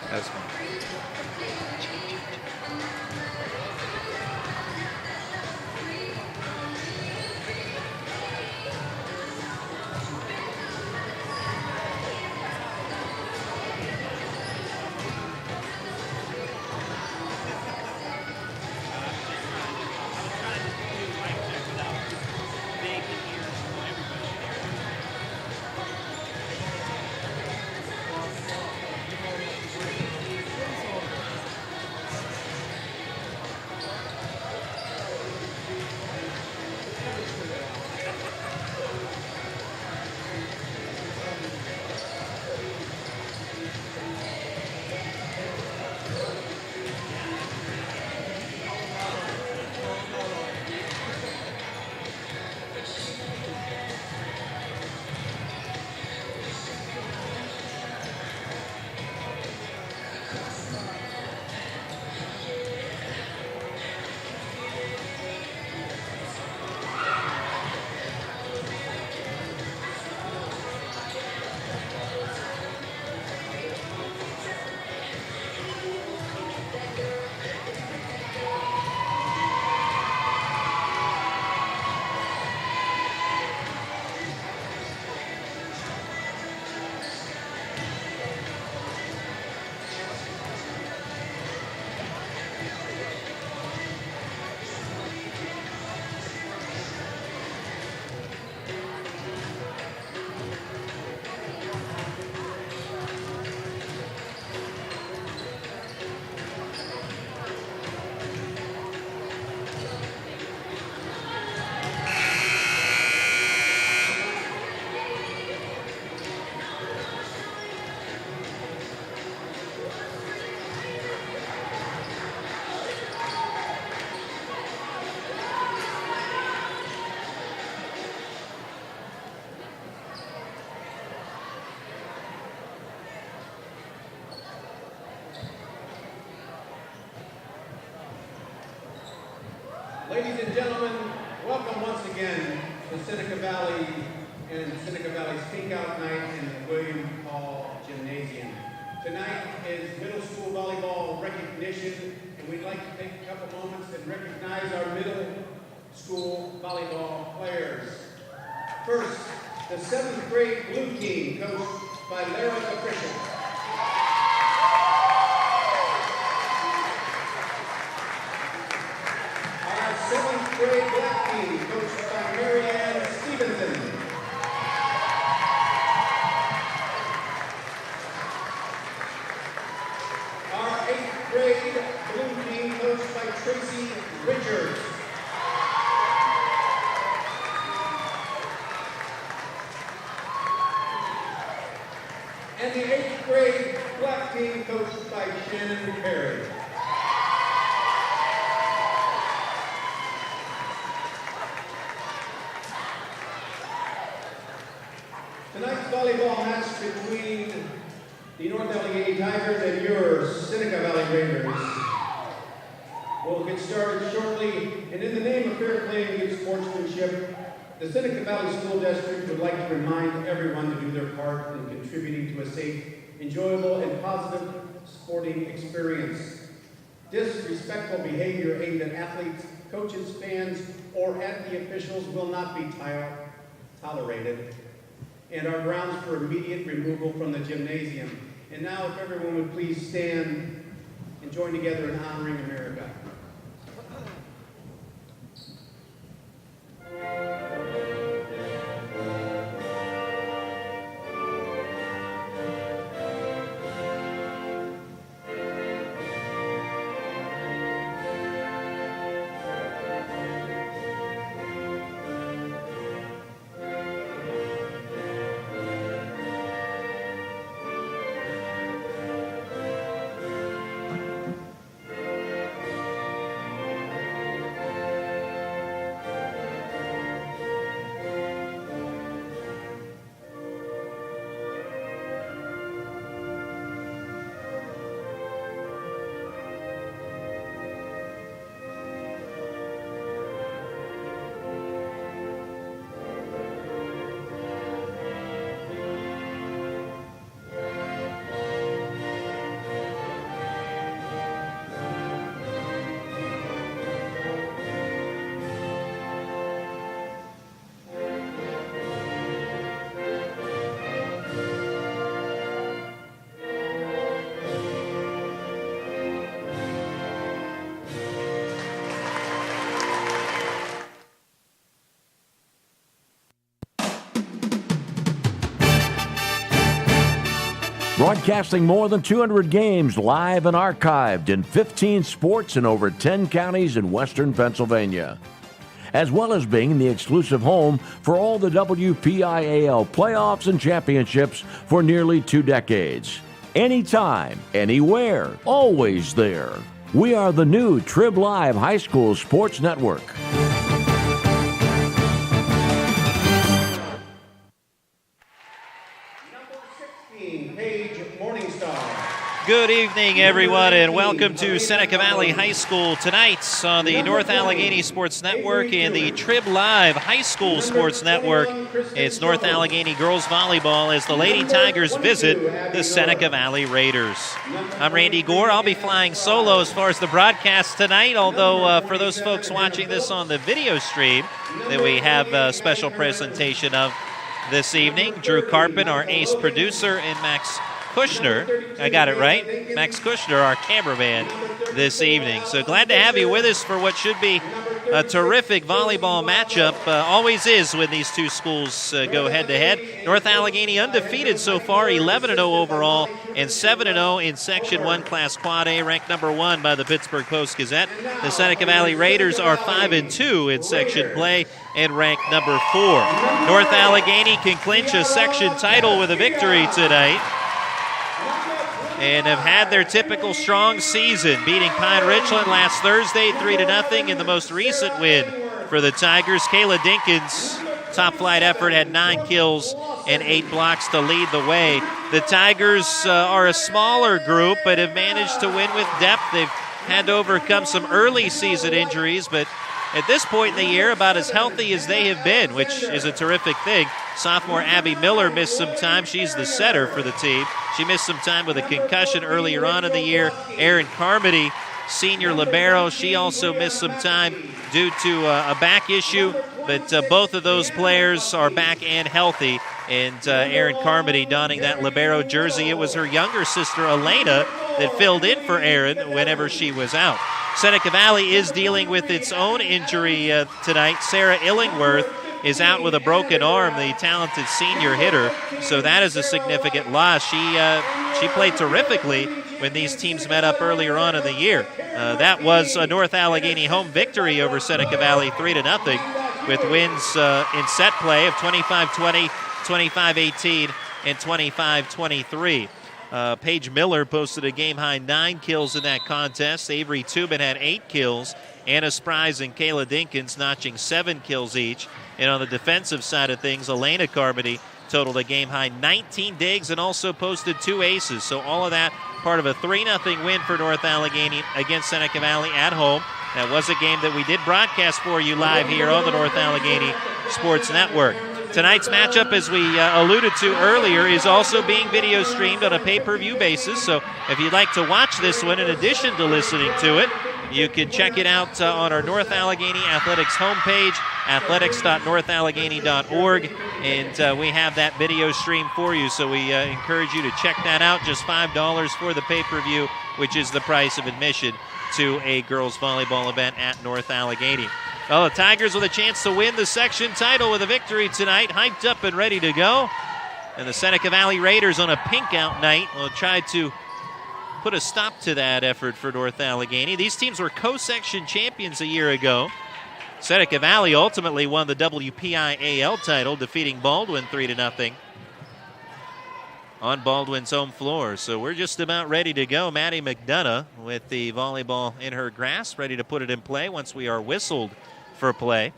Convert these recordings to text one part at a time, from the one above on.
That's one. Ladies and gentlemen, welcome once again to Seneca Valley and Seneca Valley's Pink Out Night in the William Hall Gymnasium. Tonight is middle school volleyball recognition, and and we'd like to take a couple moments and recognize our middle school volleyball players. First, the 7th grade blue team, coached by Larry Patricia. Our 7th grade black team, coached by Mary Ann Stevenson. Our 8th grade blue team, coached by Tracy Richards. And the 8th grade black team, coached by Shannon Perry. Tonight's volleyball match between the North Allegheny Tigers and your Seneca Valley Raiders will get started shortly. And in the name of fair play and good sportsmanship, the Seneca Valley School District would like to remind everyone to do their part in contributing to a safe, enjoyable, and positive sporting experience. Disrespectful behavior aimed at athletes, coaches, fans, or at the officials will not be tolerated, and are grounds for immediate removal from the gymnasium. And now, if everyone would please stand and join together in honoring America. Broadcasting more than 200 games live and archived in 15 sports in over 10 counties in western Pennsylvania, as well as being the exclusive home for all the WPIAL playoffs and championships for nearly 2 decades. Anytime, anywhere, always there. We are the new Trib Live High School Sports Network. Good evening, everyone, and welcome to Seneca Valley High School tonight on the North Allegheny Sports Network and the Trib Live High School Sports Network. It's North Allegheny Girls Volleyball as the Lady Tigers visit the Seneca Valley Raiders. I'm Randy Gore. I'll be flying solo as far as the broadcast tonight, although for those folks watching this on the video stream that we have a special presentation of this evening. Drew Carpin, our ace producer, and Max Kushner, I got it right, Max Kushner, our cameraman this evening. So glad to have you with us for what should be a terrific volleyball matchup. Always is when these two schools go head-to-head. North Allegheny undefeated so far, 11-0 overall, and 7-0 in Section 1 Class Quad A, ranked number 1 by the Pittsburgh Post-Gazette. The Seneca Valley Raiders are 5-2 in Section Play and ranked number 4. North Allegheny can clinch a section title with a victory tonight, and have had their typical strong season, beating Pine Richland last Thursday 3-0 in the most recent win for the Tigers. Kayla Dinkins' top-flight effort had 9 kills and 8 blocks to lead the way. The Tigers are a smaller group, but have managed to win with depth. They've had to overcome some early season injuries, but at this point in the year, about as healthy as they have been, which is a terrific thing. Sophomore Abby Miller missed some time. She's the setter for the team. She missed some time with a concussion earlier on in the year. Erin Carmody senior libero. She also missed some time due to a back issue, but both of those players are back and healthy. And Erin Carmody donning that libero jersey. It was her younger sister, Elena, that filled in for Erin whenever she was out. Seneca Valley is dealing with its own injury tonight. Sarah Illingworth is out with a broken arm, the talented senior hitter, so that is a significant loss. She played terrifically when these teams met up earlier on in the year. That was a North Allegheny home victory over Seneca Valley 3-0, with wins in set play of 25-20, 25-18, and 25-23. Paige Miller posted a game-high 9 kills in that contest. Avery Tubin had 8 kills. Anna Spries and Kayla Dinkins notching 7 kills each. And on the defensive side of things, Elena Carmody totaled a game-high 19 digs and also posted 2 aces. So all of that part of a 3-0 win for North Allegheny against Seneca Valley at home. That was a game that we did broadcast for you live here on the North Allegheny Sports Network. Tonight's matchup, as we alluded to earlier, is also being video streamed on a pay-per-view basis. So if you'd like to watch this one in addition to listening to it, you can check it out on our North Allegheny Athletics homepage, athletics.northallegheny.org, and we have that video stream for you. So we encourage you to check that out. Just $5 for the pay-per-view, which is the price of admission to a girls volleyball event at North Allegheny. Well, the Tigers with a chance to win the section title with a victory tonight, hyped up and ready to go. And the Seneca Valley Raiders on a pink-out night will try to put a stop to that effort for North Allegheny. These teams were co-section champions a year ago. Seneca Valley ultimately won the WPIAL title, defeating Baldwin 3-0 on Baldwin's home floor. So we're just about ready to go. Maddie McDonough with the volleyball in her grasp, ready to put it in play once we are whistled for play.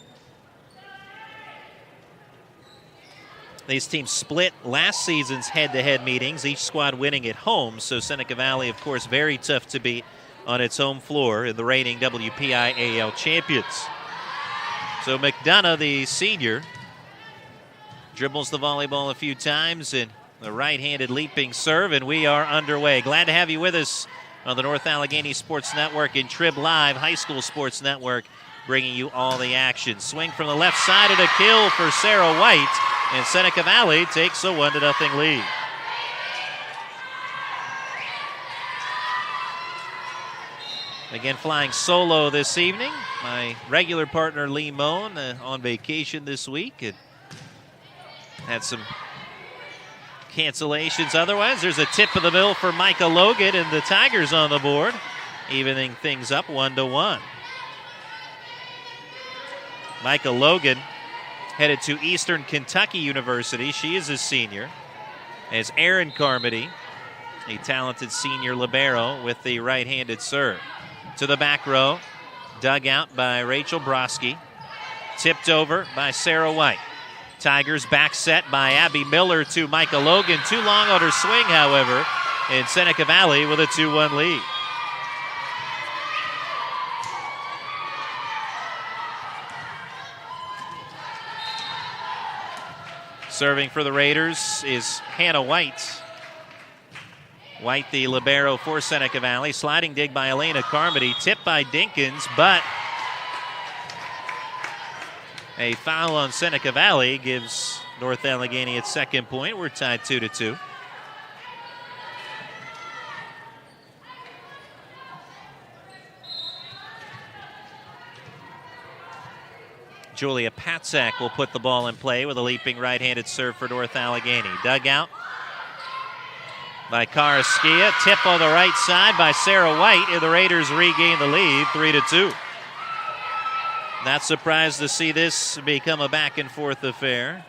These teams split last season's head-to-head meetings, each squad winning at home. So Seneca Valley, of course, very tough to beat on its home floor in the reigning WPIAL champions. So McDonough, the senior, dribbles the volleyball a few times and the right-handed leaping serve, and we are underway. Glad to have you with us on the North Allegheny Sports Network and Trib Live High School Sports Network, bringing you all the action. Swing from the left side and a kill for Sarah White, and Seneca Valley takes a 1-0 lead. Again, flying solo this evening. My regular partner, Lee Moan, on vacation this week, and had some cancellations. Otherwise, there's a tip of the middle for Micah Logan, and the Tigers on the board, evening things up 1-1. Micah Logan headed to Eastern Kentucky University. She is a senior. As Erin Carmody, a talented senior libero with the right-handed serve. To the back row, dug out by Rachel Broski. Tipped over by Sarah White. Tigers back set by Abby Miller to Micah Logan. Too long on her swing, however, and Seneca Valley with a 2-1 lead. Serving for the Raiders is Hannah White. White, the libero for Seneca Valley. Sliding dig by Elena Carmody. Tipped by Dinkins, but a foul on Seneca Valley gives North Allegheny its second point. We're tied 2-2. Julia Patzak will put the ball in play with a leaping right-handed serve for North Allegheny. Dug out by Karaskia. Tip on the right side by Sarah White, and the Raiders regain the lead 3-2. Not surprised to see this become a back-and-forth affair.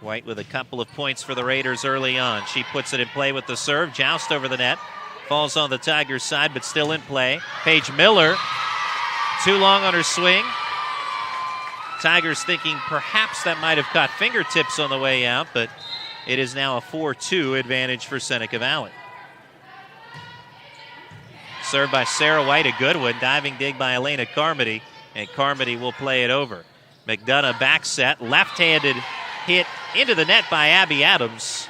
White with a couple of points for the Raiders early on. She puts it in play with the serve. Joust over the net. Falls on the Tigers' side, but still in play. Paige Miller, too long on her swing. Tigers thinking perhaps that might have caught fingertips on the way out, but it is now a 4-2 advantage for Seneca Valley. Served by Sarah White, a good one. Diving dig by Elena Carmody, and Carmody will play it over. McDonough back set, left-handed hit into the net by Abby Adams.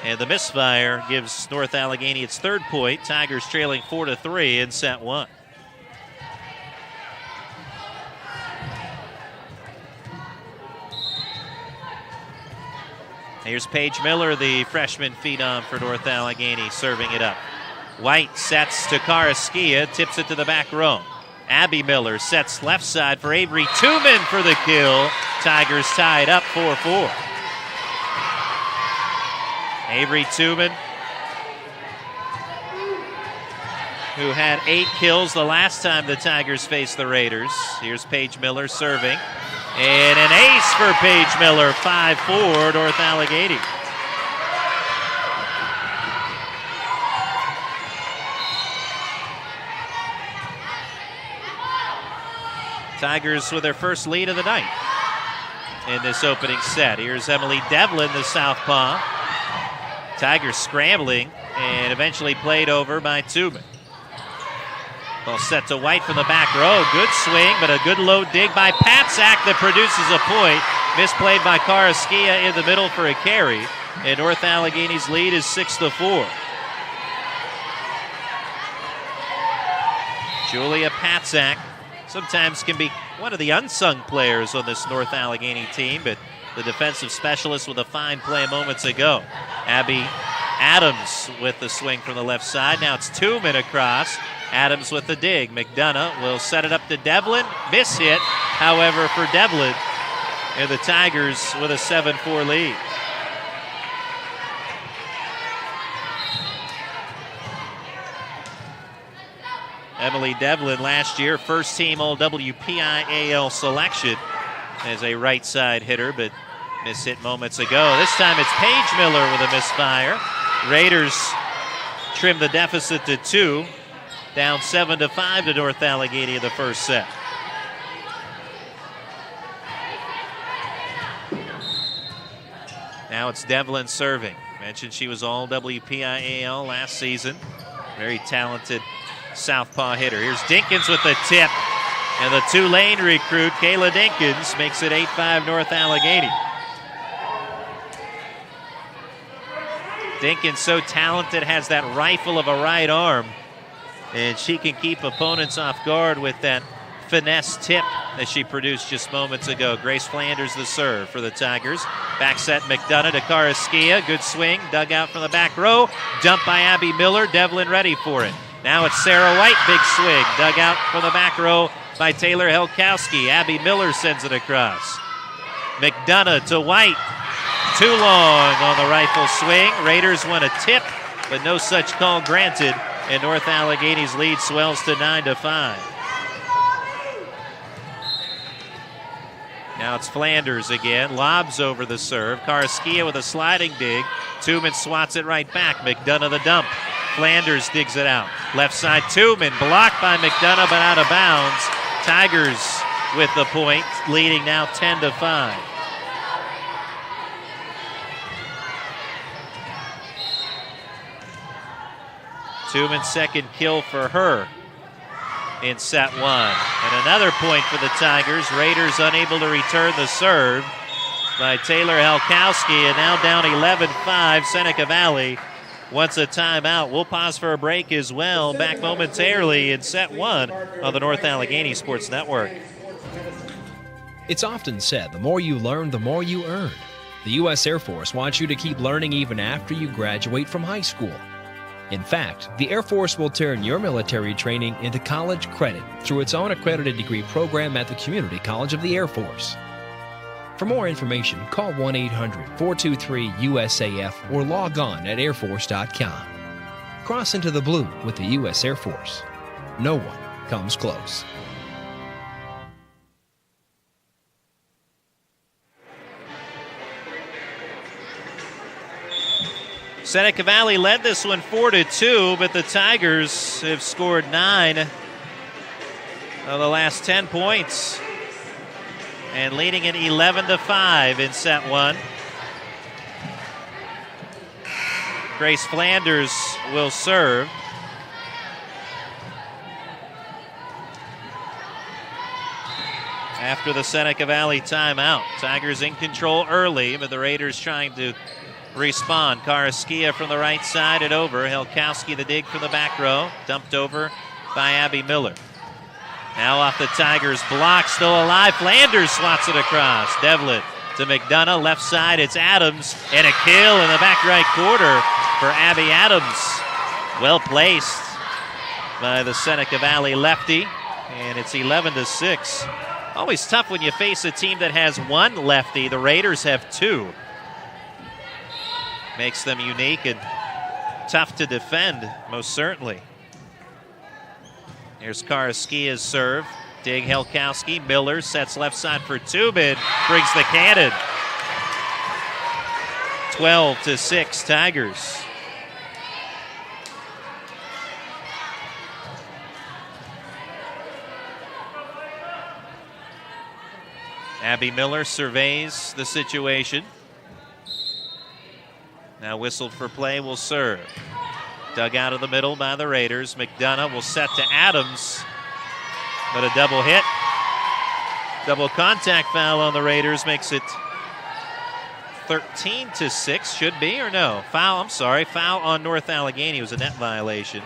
And the misfire gives North Allegheny its third point. Tigers trailing 4-3 in set one. Here's Paige Miller, the freshman phenom for North Allegheny, serving it up. White sets to Karaskia, tips it to the back row. Abby Miller sets left side for Avery Tooman for the kill. Tigers tied up 4-4. Avery Tooman, who had 8 kills the last time the Tigers faced the Raiders. Here's Paige Miller serving. And an ace for Paige Miller, 5-4 North Allegheny. Tigers with their first lead of the night in this opening set. Here's Emily Devlin, the southpaw. Tigers scrambling and eventually played over by Tooman. Ball set to White from the back row. Good swing, but a good low dig by Patsack that produces a point. Misplayed by Karaskia in the middle for a carry. And North Allegheny's lead is 6-4. Julia Patsack sometimes can be one of the unsung players on this North Allegheny team, but the defensive specialist with a fine play moments ago. Abby Adams with the swing from the left side. Now it's Tooman across. Adams with the dig. McDonough will set it up to Devlin. Miss hit, however, for Devlin. And the Tigers with a 7-4 lead. Emily Devlin last year, first team all WPIAL selection as a right side hitter, but miss hit moments ago. This time it's Paige Miller with a misfire. Raiders trim the deficit to 2. Down 7-5 to North Allegheny in the first set. Now it's Devlin serving. Mentioned she was all WPIAL last season. Very talented southpaw hitter. Here's Dinkins with the tip. And the Tulane recruit, Kayla Dinkins, makes it 8-5 North Allegheny. Dinkins so talented, has that rifle of a right arm. And she can keep opponents off guard with that finesse tip that she produced just moments ago. Grace Flanders the serve for the Tigers. Back set McDonough to Karaskia. Good swing. Dug out from the back row. Dump by Abby Miller. Devlin ready for it. Now it's Sarah White. Big swing. Dug out from the back row by Taylor Helkowski. Abby Miller sends it across. McDonough to White. Too long on the rifle swing. Raiders want a tip, but no such call granted. And North Allegheny's lead swells to 9-5. Now it's Flanders again. Lobs over the serve. Karaskia with a sliding dig. Tooman swats it right back. McDonough the dump. Flanders digs it out. Left side Tooman. Blocked by McDonough but out of bounds. Tigers with the point. Leading now 10-5. Tooman's second kill for her in set one. And another point for the Tigers. Raiders unable to return the serve by Taylor Helkowski. And now down 11-5. Seneca Valley wants a timeout. We'll pause for a break as well. Back momentarily in set one on the North Allegheny Sports Network. It's often said, the more you learn, the more you earn. The U.S. Air Force wants you to keep learning even after you graduate from high school. In fact, the Air Force will turn your military training into college credit through its own accredited degree program at the Community College of the Air Force. For more information, call 1-800-423-USAF or log on at airforce.com. Cross into the blue with the U.S. Air Force. No one comes close. Seneca Valley led this one 4-2, but the Tigers have scored 9 of the last 10 points and leading it 11-5 in set one. Grace Flanders will serve. After the Seneca Valley timeout, Tigers in control early, but the Raiders trying to respond. Karaskia from the right side and over. Helkowski the dig from the back row. Dumped over by Abby Miller. Now off the Tigers block, still alive. Flanders swats it across. Devlin to McDonough, left side, it's Adams, and a kill in the back right quarter for Abby Adams. Well placed by the Seneca Valley lefty, and it's 11-6. Always tough when you face a team that has one lefty. The Raiders have two. Makes them unique and tough to defend, most certainly. Here's Karaskia's serve. Dig Helkowski. Miller sets left side for Tubin. Brings the cannon. 12-6 Tigers. Abby Miller surveys the situation. Now whistled for play, will serve. Dug out of the middle by the Raiders. McDonough will set to Adams. But a double hit. Double contact foul on the Raiders makes it 13-6. Should be, or no? Foul, I'm sorry. Foul on North Allegheny. It was a net violation.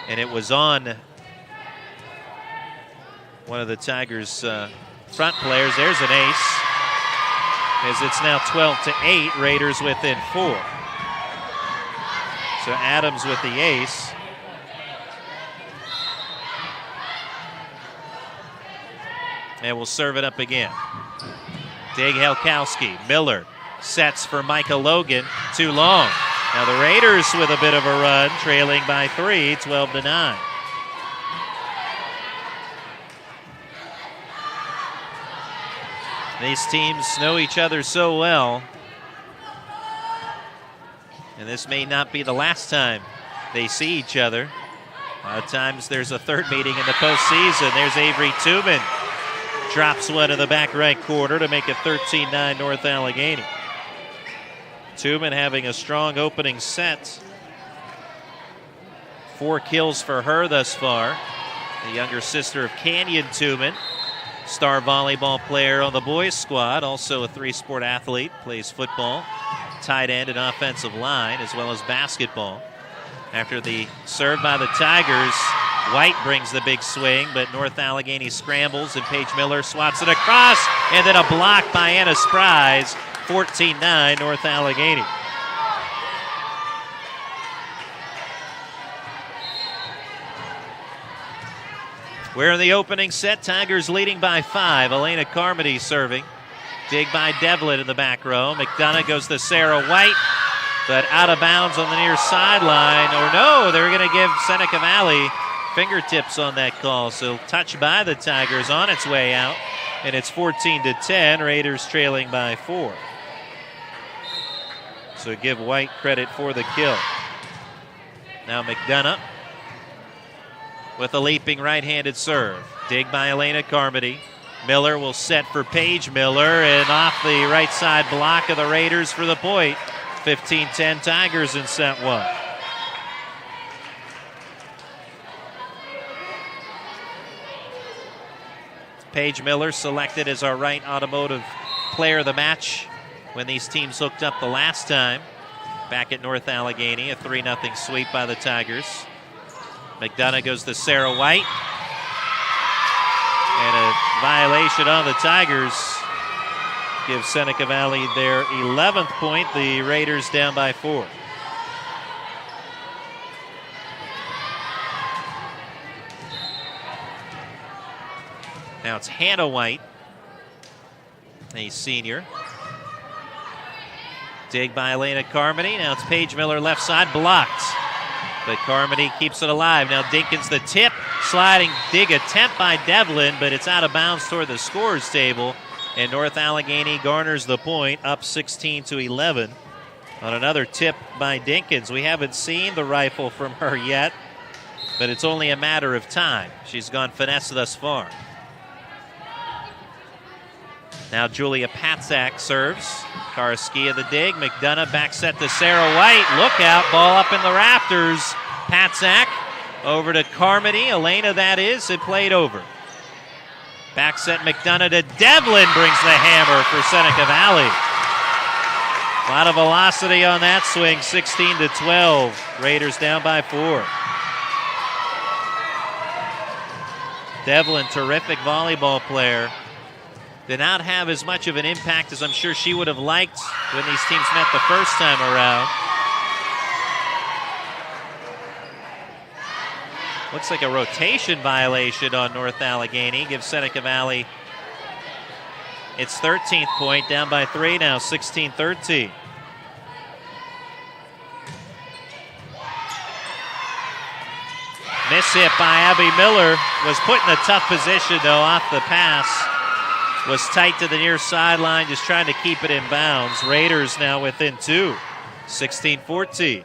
And it was on one of the Tigers' front players. There's an ace. As it's now 12-8. Raiders within 4. So Adams with the ace. And we'll serve it up again. Dig Helkowski. Miller sets for Micah Logan. Too long. Now the Raiders with a bit of a run, trailing by 3, 12-9. These teams know each other so well. And this may not be the last time they see each other. A lot of times there's a third meeting in the postseason. There's Avery Tubin. Drops one in the back right quarter to make it 13-9 North Allegheny. Tubin having a strong opening set. 4 kills for her thus far. The younger sister of Canyon Tubin. Star volleyball player on the boys squad. Also a 3-sport athlete. Plays football, tight end, and offensive line, as well as basketball. After the serve by the Tigers, White brings the big swing, but North Allegheny scrambles, and Paige Miller swats it across, and then a block by Anna Spries. 14-9 North Allegheny. We're in the opening set. Tigers leading by 5. Elena Carmody serving. Dig by Devlin in the back row. McDonough goes to Sarah White, but out of bounds on the near sideline. Or no, they're going to give Seneca Valley fingertips on that call. So touch by the Tigers on its way out, and it's 14-10. Raiders trailing by 4. So give White credit for the kill. Now McDonough with a leaping right-handed serve. Dig by Elena Carmody. Miller will set for Paige Miller, and off the right side block of the Raiders for the point. 15-10 Tigers in set 1. Paige Miller selected as our right automotive player of the match when these teams hooked up the last time back at North Allegheny. A 3-0 sweep by the Tigers. McDonough goes to Sarah White. And a violation on the Tigers gives Seneca Valley their 11th point. The Raiders down by 4. Now it's Hannah White, a senior. Dig by Elena Carmody. Now it's Paige Miller left side, blocked. But Carmody keeps it alive. Now Dinkins the tip, sliding dig attempt by Devlin, but it's out of bounds toward the scorers table. And North Allegheny garners the point, up 16-11 on another tip by Dinkins. We haven't seen the rifle from her yet, but it's only a matter of time. She's gone finesse thus far. Now Julia Patzak serves. Karaskia the dig. McDonough back set to Sarah White. Look out, ball up in the rafters. Patzak over to Carmody. Elena, that is, it played over. Back set McDonough to Devlin, brings the hammer for Seneca Valley. A lot of velocity on that swing, 16-12. Raiders down by 4. Devlin, terrific volleyball player. Did not have as much of an impact as I'm sure she would have liked when these teams met the first time around. Looks like a rotation violation on North Allegheny. Gives Seneca Valley its 13th point, down by 3 now, 16-13. Miss hit by Abby Miller. Was put in a tough position, though, off the pass. Was tight to the near sideline, just trying to keep it in bounds. Raiders now within 2, 16-14.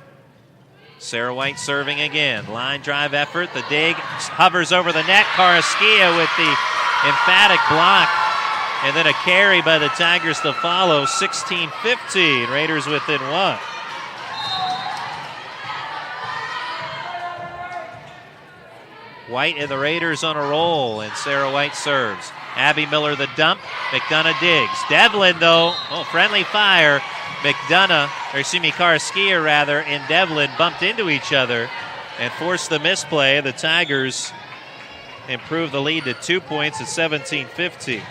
Sarah White serving again. Line drive effort. The dig hovers over the net. Karaskia with the emphatic block. And then a carry by the Tigers to follow. 16-15. Raiders within 1. White and the Raiders on a roll, and Sarah White serves. Abby Miller the dump. McDonough digs. Devlin, though, friendly fire. Karaskia rather, and Devlin bumped into each other and forced the misplay. The Tigers improve the lead to 2 points at 17-15.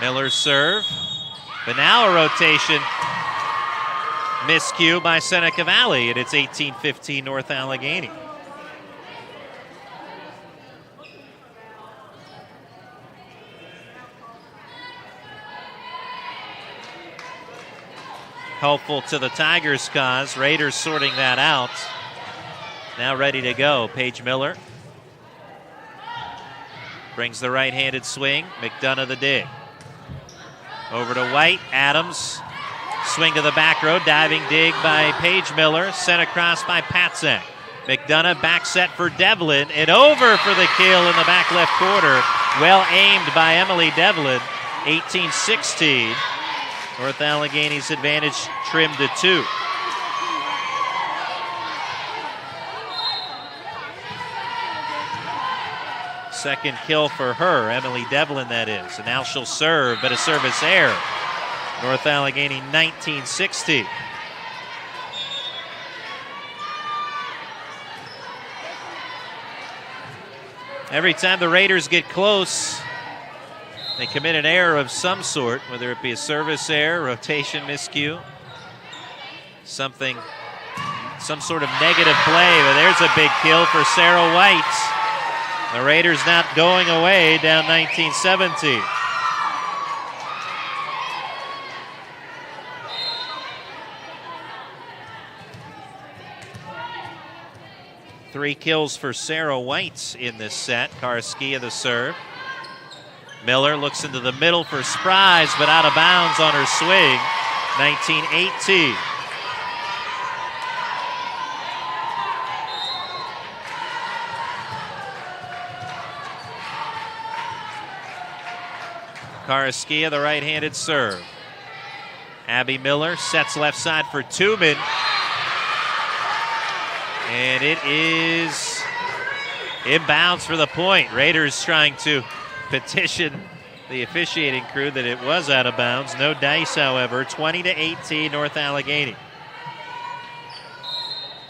Miller's serve, but now a rotation. Miscue by Seneca Valley, and it's 18-15 North Allegheny. Helpful to the Tigers' cause. Raiders sorting that out. Now ready to go. Paige Miller brings the right-handed swing. McDonough the dig. Over to White. Adams. Swing to the back row. Diving dig by Paige Miller. Sent across by Patzak. McDonough back set for Devlin. And over for the kill in the back left corner. Well aimed by Emily Devlin. 18-16. North Allegheny's advantage trimmed to 2. Second kill for her, Emily Devlin, that is. And now she'll serve, but a service error. North Allegheny 19-16. Every time the Raiders get close, they commit an error of some sort, whether it be a service error, rotation miscue, some sort of negative play. But there's a big kill for Sarah White. The Raiders not going away, down 19-17. Three kills for Sarah White in this set. Karaskia the serve. Miller looks into the middle for Spries, but out of bounds on her swing. 19-18. Karaskia, the right-handed serve. Abby Miller sets left side for Tooman. And it is inbounds for the point. Raiders trying to petition the officiating crew that it was out of bounds. No dice, however. 20-18 North Allegheny.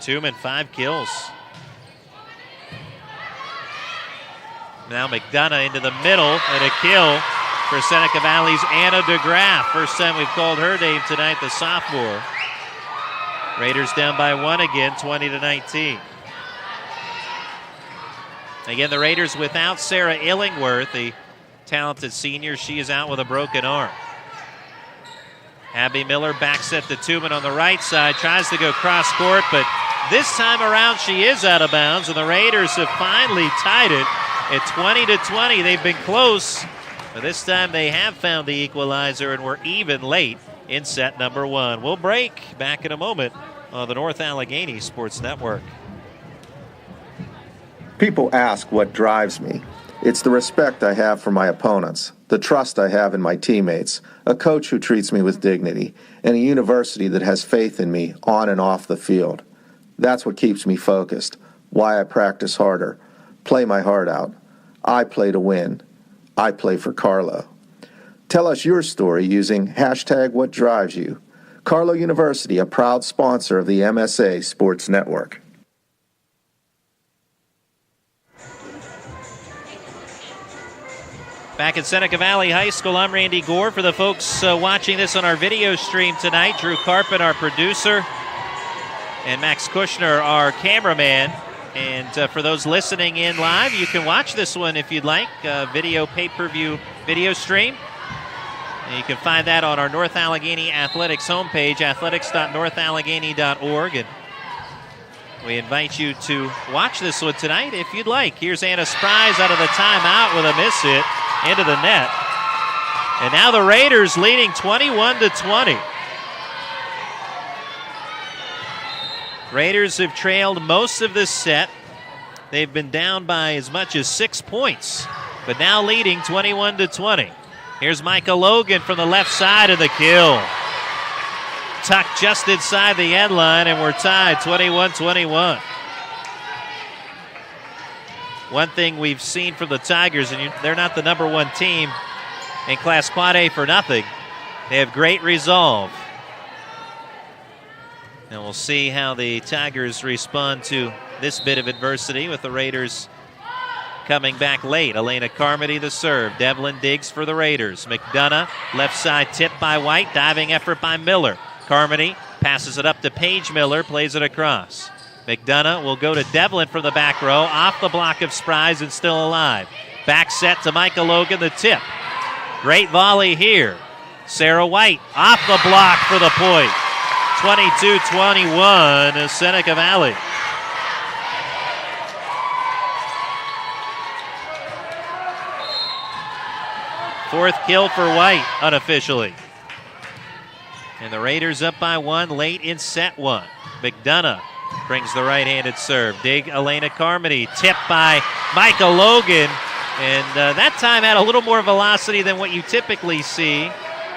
Tooman, 5 kills. Now McDonough into the middle and a kill for Seneca Valley's Anna DeGraff. First time we've called her name tonight, the sophomore. Raiders down by 1 again, 20-19. Again, the Raiders without Sarah Illingworth, the talented senior. She is out with a broken arm. Abby Miller back set to Tooman on the right side, tries to go cross court, but this time around she is out of bounds, and the Raiders have finally tied it at 20-20. They've been close, but this time they have found the equalizer, and we're even late in set number 1. We'll break. Back in a moment on the North Allegheny Sports Network. People ask what drives me. It's the respect I have for my opponents, the trust I have in my teammates, a coach who treats me with dignity, and a university that has faith in me on and off the field. That's what keeps me focused, why I practice harder, play my heart out. I play to win. I play for Carlo. Tell us your story using #WhatDriveSYou. Carlo University, a proud sponsor of the MSA Sports Network. Back at Seneca Valley High School, I'm Randy Gore. For the folks watching this on our video stream tonight, Drew Carpin, our producer, and Max Kushner, our cameraman. And for those listening in live, you can watch this one if you'd like, video pay-per-view video stream. And you can find that on our North Allegheny Athletics homepage, athletics.northallegheny.org. And we invite you to watch this one tonight if you'd like. Here's Anna Spries out of the timeout with a miss hit into the net. And now the Raiders leading 21-20. Raiders have trailed most of this set. They've been down by as much as 6 points, but now leading 21-20. Here's Micah Logan from the left side of the kill. Tucked just inside the end line, and we're tied 21-21. One thing we've seen from the Tigers, and they're not the number one team in Class Quad A for nothing. They have great resolve. And we'll see how the Tigers respond to this bit of adversity with the Raiders coming back late. Elena Carmody the serve. Devlin Diggs for the Raiders. McDonough, left side tip by White. Diving effort by Miller. Carmody passes it up to Paige Miller, plays it across. McDonough will go to Devlin from the back row, off the block of Spries and still alive. Back set to Micah Logan, the tip. Great volley here. Sarah White off the block for the point. 22-21 Seneca Valley. Fourth kill for White, unofficially. And the Raiders up by one late in set one. McDonough brings the right-handed serve. Dig Elena Carmody, tipped by Micah Logan. And that time had a little more velocity than what you typically see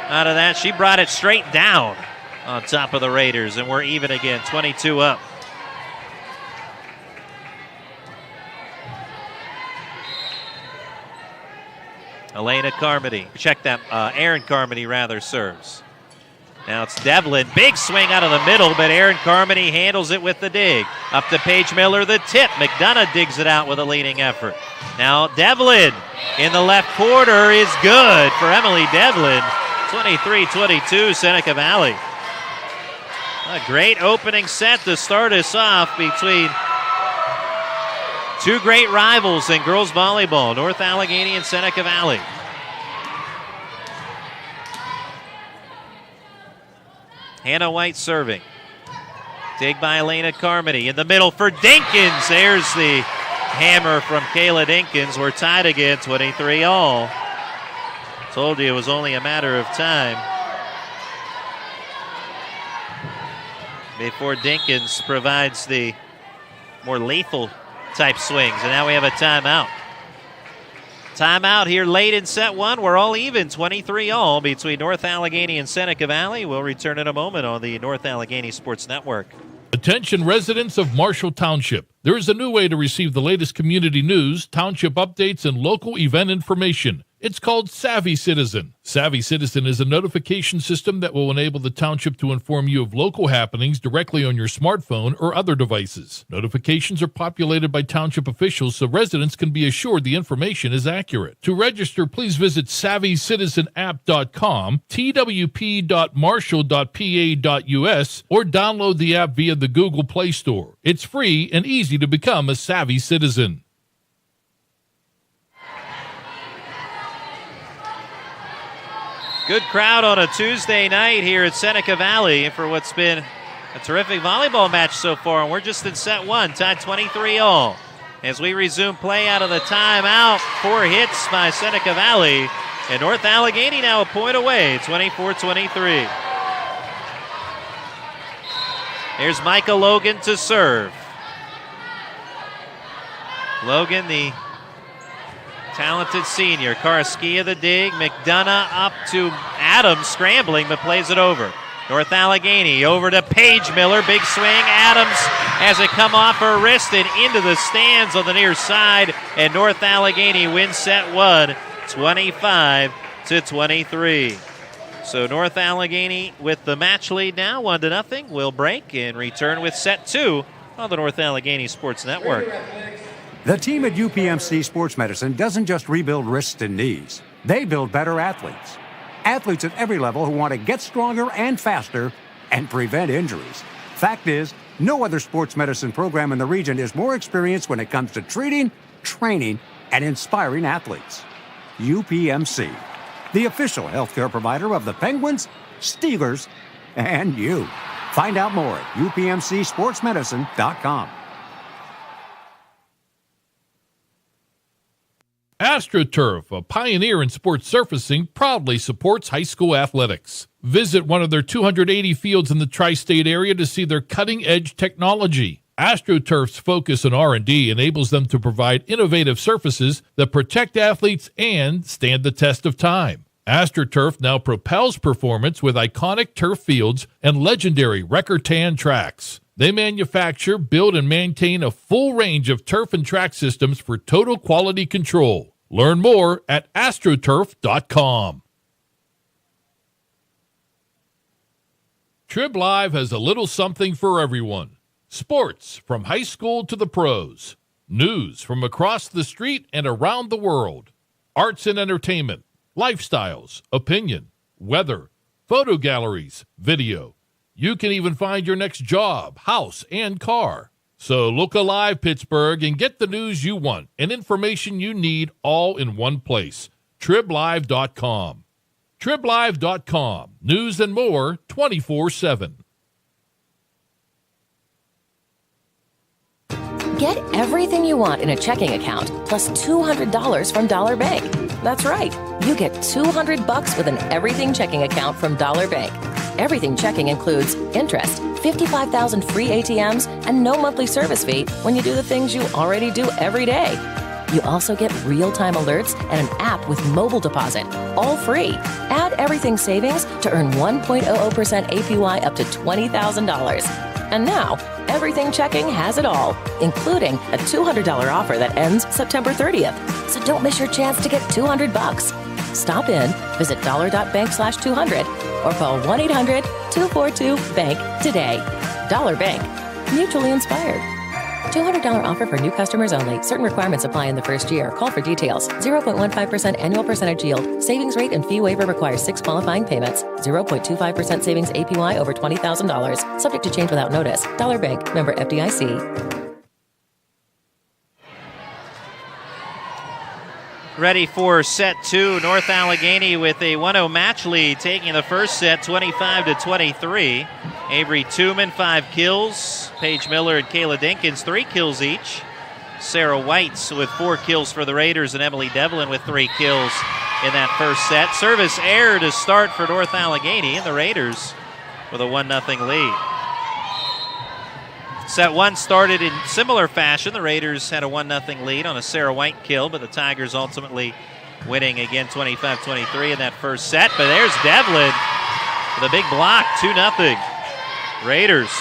out of that. She brought it straight down on top of the Raiders, and we're even again, 22 up. Elena Carmody, check that, Aaron Carmody rather serves. Now it's Devlin, big swing out of the middle, but Aaron Carmody handles it with the dig. Up to Paige Miller, the tip. McDonough digs it out with a leading effort. Now Devlin in the left corner is good for Emily Devlin. 23-22 Seneca Valley. A great opening set to start us off between two great rivals in girls volleyball, North Allegheny and Seneca Valley. Hannah White serving. Dig by Elena Carmody. In the middle for Dinkins. There's the hammer from Kayla Dinkins. We're tied again, 23-all. Told you it was only a matter of time before Dinkins provides the more lethal type swings. And now we have a timeout. Timeout here late in set one. We're all even, 23-all between North Allegheny and Seneca Valley. We'll return in a moment on the North Allegheny Sports Network. Attention residents of Marshall Township. There is a new way to receive the latest community news, township updates, and local event information. It's called Savvy Citizen. Savvy Citizen is a notification system that will enable the township to inform you of local happenings directly on your smartphone or other devices. Notifications are populated by township officials so residents can be assured the information is accurate. To register, please visit SavvyCitizenApp.com, twp.marshall.pa.us, or download the app via the Google Play Store. It's free and easy to become a Savvy Citizen. Good crowd on a Tuesday night here at Seneca Valley for what's been a terrific volleyball match so far. And we're just in set one, tied 23-all. As we resume play out of the timeout, 4 hits by Seneca Valley. And North Allegheny now a point away, 24-23. Here's Micah Logan to serve. Logan, the talented senior. Karaskia the dig. McDonough up to Adams, scrambling, but plays it over. North Allegheny over to Paige Miller. Big swing. Adams has it come off her wrist and into the stands on the near side. And North Allegheny wins set one, 25-23. So North Allegheny with the match lead now, 1-0. Will break and return with set two on the North Allegheny Sports Network. The team at UPMC Sports Medicine doesn't just rebuild wrists and knees. They build better athletes. Athletes at every level who want to get stronger and faster and prevent injuries. Fact is, no other sports medicine program in the region is more experienced when it comes to treating, training, and inspiring athletes. UPMC, the official healthcare provider of the Penguins, Steelers, and you. Find out more at upmcsportsmedicine.com. AstroTurf, a pioneer in sports surfacing, proudly supports high school athletics. Visit one of their 280 fields in the tri-state area to see their cutting-edge technology. AstroTurf's focus on R&D enables them to provide innovative surfaces that protect athletes and stand the test of time. AstroTurf now propels performance with iconic turf fields and legendary record tan tracks. They manufacture, build, and maintain a full range of turf and track systems for total quality control. Learn more at astroturf.com. Trib Live has a little something for everyone. Sports from high school to the pros. News from across the street and around the world. Arts and entertainment. Lifestyles, opinion, weather, photo galleries, video. You can even find your next job, house, and car. So look alive, Pittsburgh, and get the news you want and information you need all in one place. TribLive.com. TribLive.com. News and more 24/7. Get everything you want in a checking account plus $200 from Dollar Bank. That's right. You get $200 with an everything checking account from Dollar Bank. Everything checking includes interest, 55,000 free ATMs, and no monthly service fee when you do the things you already do every day. You also get real-time alerts and an app with mobile deposit, all free. Add everything savings to earn 1.00% APY up to $20,000. And now, everything checking has it all, including a $200 offer that ends September 30th. So don't miss your chance to get $200. Stop in, visit dollar.bank/200, or call 1-800-242-BANK today. Dollar Bank, mutually inspired. $200 offer for new customers only. Certain requirements apply in the first year. Call for details. 0.15% annual percentage yield. Savings rate and fee waiver requires 6 qualifying payments. 0.25% savings APY over $20,000. Subject to change without notice. Dollar Bank, member FDIC. Ready for set two. North Allegheny with a 1-0 match lead, taking the first set 25-23. Avery Tooman, 5 kills. Paige Miller and Kayla Dinkins, 3 kills each. Sarah Whites with 4 kills for the Raiders, and Emily Devlin with 3 kills in that first set. Service error to start for North Allegheny, and the Raiders with a 1-0 lead. Set one started in similar fashion. The Raiders had a 1-0 lead on a Sarah White kill, but the Tigers ultimately winning again 25-23 in that first set. But there's Devlin with a big block, 2-0. Raiders.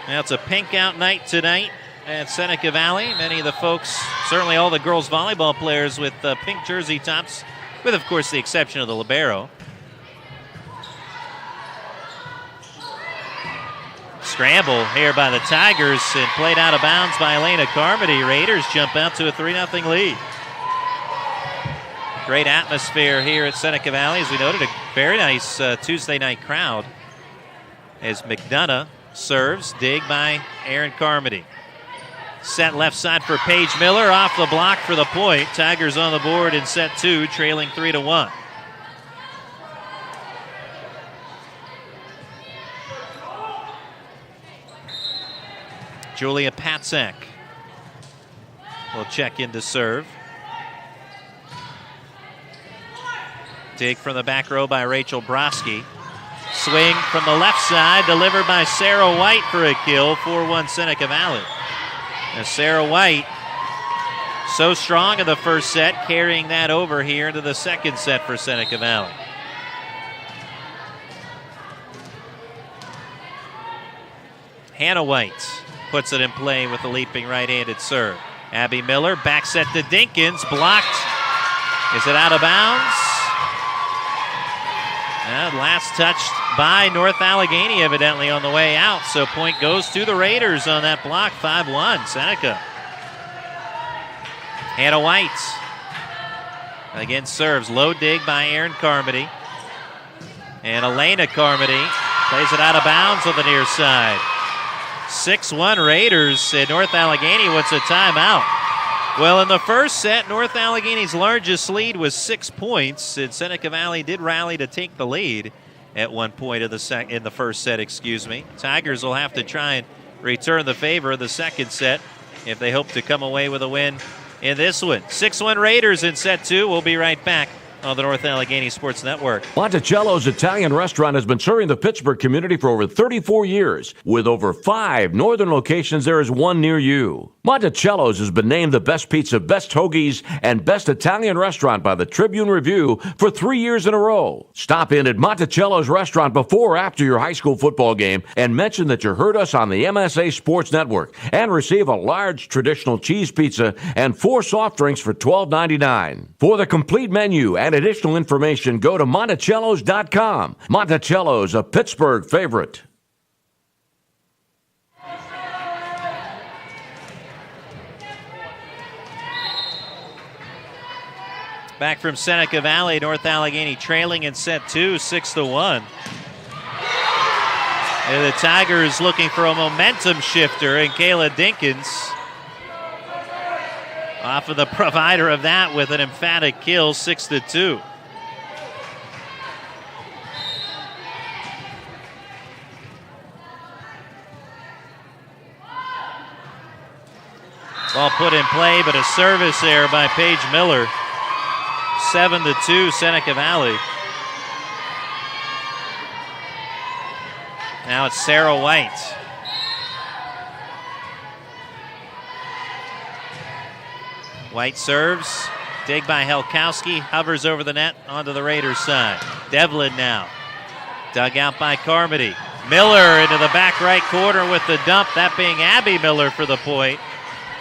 Now it's a pink out night tonight at Seneca Valley. Many of the folks, certainly all the girls volleyball players with pink jersey tops, with of course the exception of the libero. Scramble here by the Tigers and played out of bounds by Elena Carmody. Raiders jump out to a 3-0 lead. Great atmosphere here at Seneca Valley. As we noted, a very nice Tuesday night crowd as McDonough serves. Dig by Aaron Carmody. Set left side for Paige Miller. Off the block for the point. Tigers on the board in set two, trailing 3-1. Julia Patzak will check in to serve. Dig from the back row by Rachel Broski. Swing from the left side, delivered by Sarah White for a kill, 4-1 Seneca Valley. And Sarah White, so strong in the first set, carrying that over here into the second set for Seneca Valley. Hannah White puts it in play with the leaping right-handed serve. Abby Miller back set to Dinkins, blocked. Is it out of bounds? And last touched by North Allegheny evidently on the way out, so point goes to the Raiders on that block, 5-1, Seneca. Hannah White again serves, low dig by Erin Carmody. And Elena Carmody plays it out of bounds on the near side. 6-1 Raiders, and North Allegheny wants a timeout. Well, in the first set, North Allegheny's largest lead was 6 points, and Seneca Valley did rally to take the lead at one point in the first set. Tigers will have to try and return the favor in the second set if they hope to come away with a win in this one. 6-1 Raiders in set two. We'll be right back on the North Allegheny Sports Network. Monticello's Italian restaurant has been serving the Pittsburgh community for over 34 years. With over 5 northern locations, there is one near you. Monticello's has been named the best pizza, best hoagies, and best Italian restaurant by the Tribune Review for 3 years in a row. Stop in at Monticello's restaurant before or after your high school football game and mention that you heard us on the MSA Sports Network and receive a large traditional cheese pizza and 4 soft drinks for $12.99. For the complete menu and additional information, go to Monticellos.com. Monticello's, a Pittsburgh favorite. Back from Seneca Valley, North Allegheny trailing in set two, 6-1. And the Tigers looking for a momentum shifter, and Kayla Dinkins off of the provider of that with an emphatic kill, 6-2. Ball put in play, but a service error by Paige Miller. 7-2 Seneca Valley. Now it's Sarah White. White serves. Dig by Helkowski. Hovers over the net onto the Raiders side. Devlin now. Dug out by Carmody. Miller into the back right corner with the dump. That being Abby Miller for the point.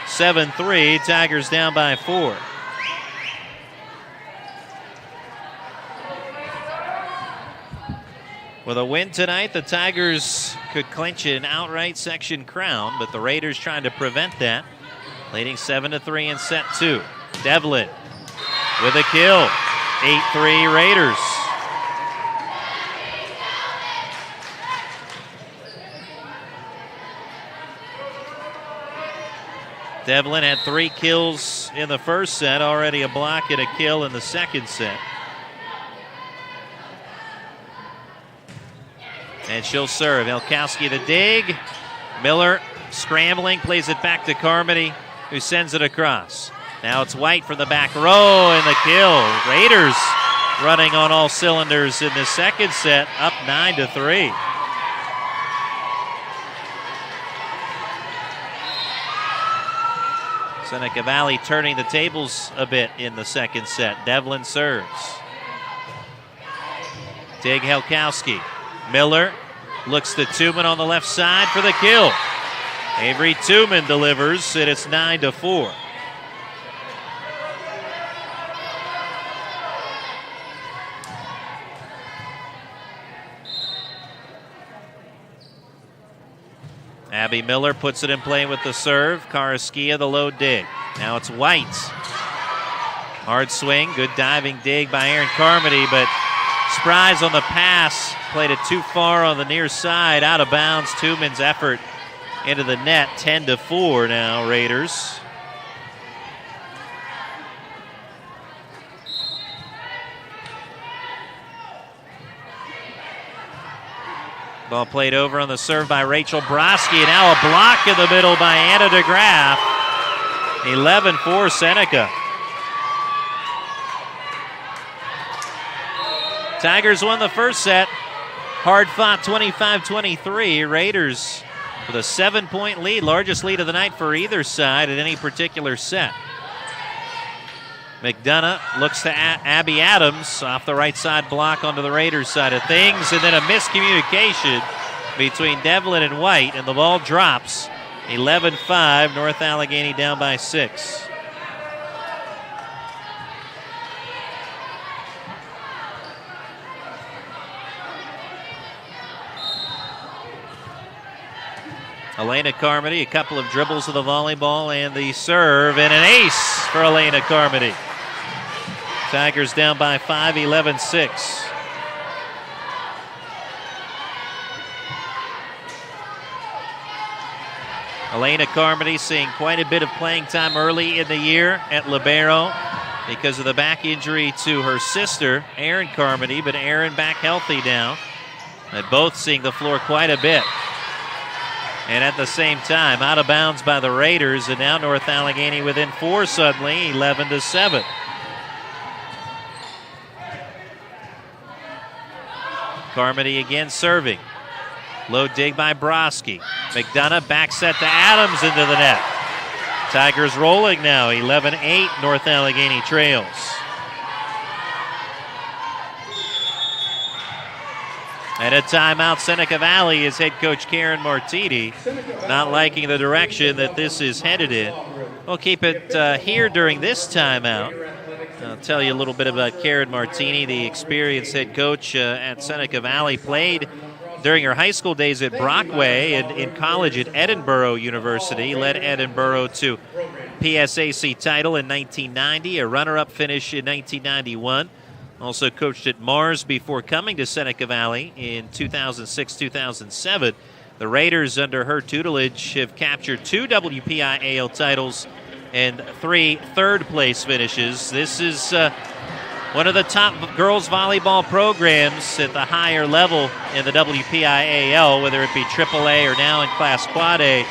7-3. Tigers down by 4. With a win tonight, the Tigers could clinch an outright section crown, but the Raiders trying to prevent that. Leading 7-3 in set two. Devlin with a kill. 8-3 Raiders. Devlin had 3 kills in the first set, already a block and a kill in the second set. And she'll serve. Elkowski the dig. Miller scrambling, plays it back to Carmody, who sends it across. Now it's White from the back row and the kill. Raiders running on all cylinders in the second set, up 9-3. Seneca Valley turning the tables a bit in the second set. Devlin serves. Dig Helkowski. Miller looks to Tooman on the left side for the kill. Avery Tooman delivers, and it's 9-4. Abby Miller puts it in play with the serve. Karaskia the low dig. Now it's White. Hard swing, good diving dig by Erin Carmody, but Spry's on the pass, played it too far on the near side, out of bounds. Tooman's effort into the net, 10-4 now, Raiders. Ball played over on the serve by Rachel Broski, and now a block in the middle by Anna DeGraff. 11-4 Seneca. Tigers won the first set. Hard fought 25-23. Raiders with a 7-point lead, largest lead of the night for either side at any particular set. McDonough looks to Abby Adams off the right side block onto the Raiders side of things, and then a miscommunication between Devlin and White, and the ball drops. 11-5, North Allegheny down by 6. Elena Carmody, a couple of dribbles of the volleyball and the serve, and an ace for Elena Carmody. Tigers down by 5, 11-6. Elena Carmody seeing quite a bit of playing time early in the year at libero because of the back injury to her sister, Erin Carmody, but Erin back healthy now. And both seeing the floor quite a bit. And at the same time, out of bounds by the Raiders, and now North Allegheny within 4 suddenly, 11-7. Carmody again serving. Low dig by Broski. McDonough back set to Adams into the net. Tigers rolling now, 11-8, North Allegheny trails. At a timeout, Seneca Valley is head coach Karen Martini not liking the direction that this is headed in. We'll keep it here during this timeout. I'll tell you a little bit about Karen Martini, the experienced head coach at Seneca Valley. Played during her high school days at Brockway and in college at Edinburgh University. Led Edinburgh to PSAC title in 1990, a runner-up finish in 1991. Also coached at Mars before coming to Seneca Valley in 2006-2007. The Raiders, under her tutelage, have captured 2 WPIAL titles and 3 third-place finishes. This is one of the top girls volleyball programs at the higher level in the WPIAL, whether it be AAA or now in Class Quad A.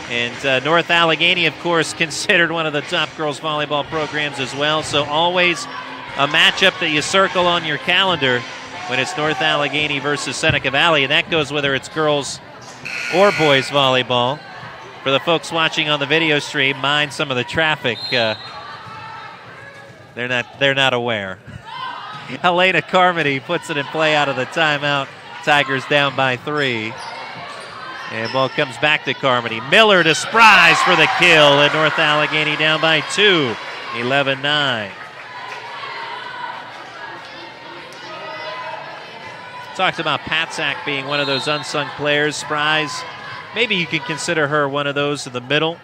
And North Allegheny, of course, considered one of the top girls volleyball programs as well. So always a matchup that you circle on your calendar when it's North Allegheny versus Seneca Valley, and that goes whether it's girls or boys volleyball. For the folks watching on the video stream, mind some of the traffic. They're not aware. Elena Carmody puts it in play out of the timeout. Tigers down by 3. And ball comes back to Carmody. Miller to Spries for the kill, and North Allegheny down by 2, 11-9. Talked about Patzak being one of those unsung players. Spries, maybe you could consider her one of those in the middle.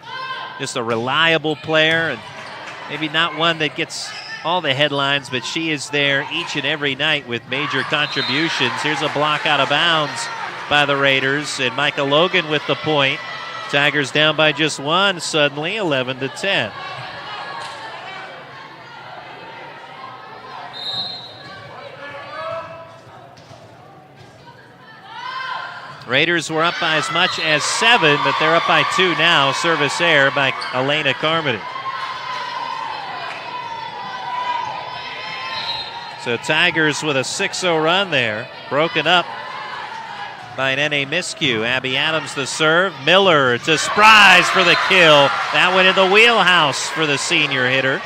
Just a reliable player, and maybe not one that gets all the headlines, but she is there each and every night with major contributions. Here's a block out of bounds by the Raiders, and Micah Logan with the point. Tigers down by just 1 suddenly, 11-10. Raiders were up by as much as 7, but they're up by 2 now. Service error by Elena Carmody. So Tigers with a 6-0 run there, broken up by an N.A. miscue. Abby Adams the serve. Miller to Spries for the kill. That went in the wheelhouse for the senior hitter.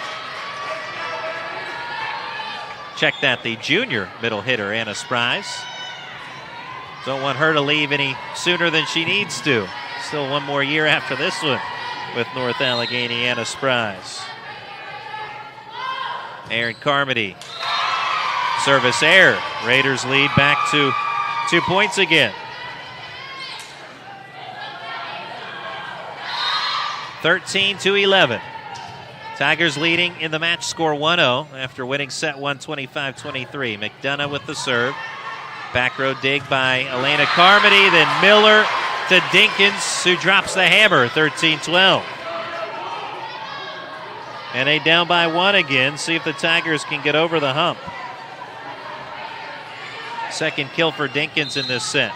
Check that, the junior middle hitter, Anna Spries. Don't want her to leave any sooner than she needs to. Still one more year after this one with North Allegheny, Anna Spries. Erin Carmody. Service error. Raiders lead back to 2 points again. 13-11. Tigers leading in the match score 1-0 after winning set 1 25-23. McDonough with the serve. Back row dig by Elena Carmody, then Miller to Dinkins, who drops the hammer, 13-12. And they down by 1 again. See if the Tigers can get over the hump. Second kill for Dinkins in this set.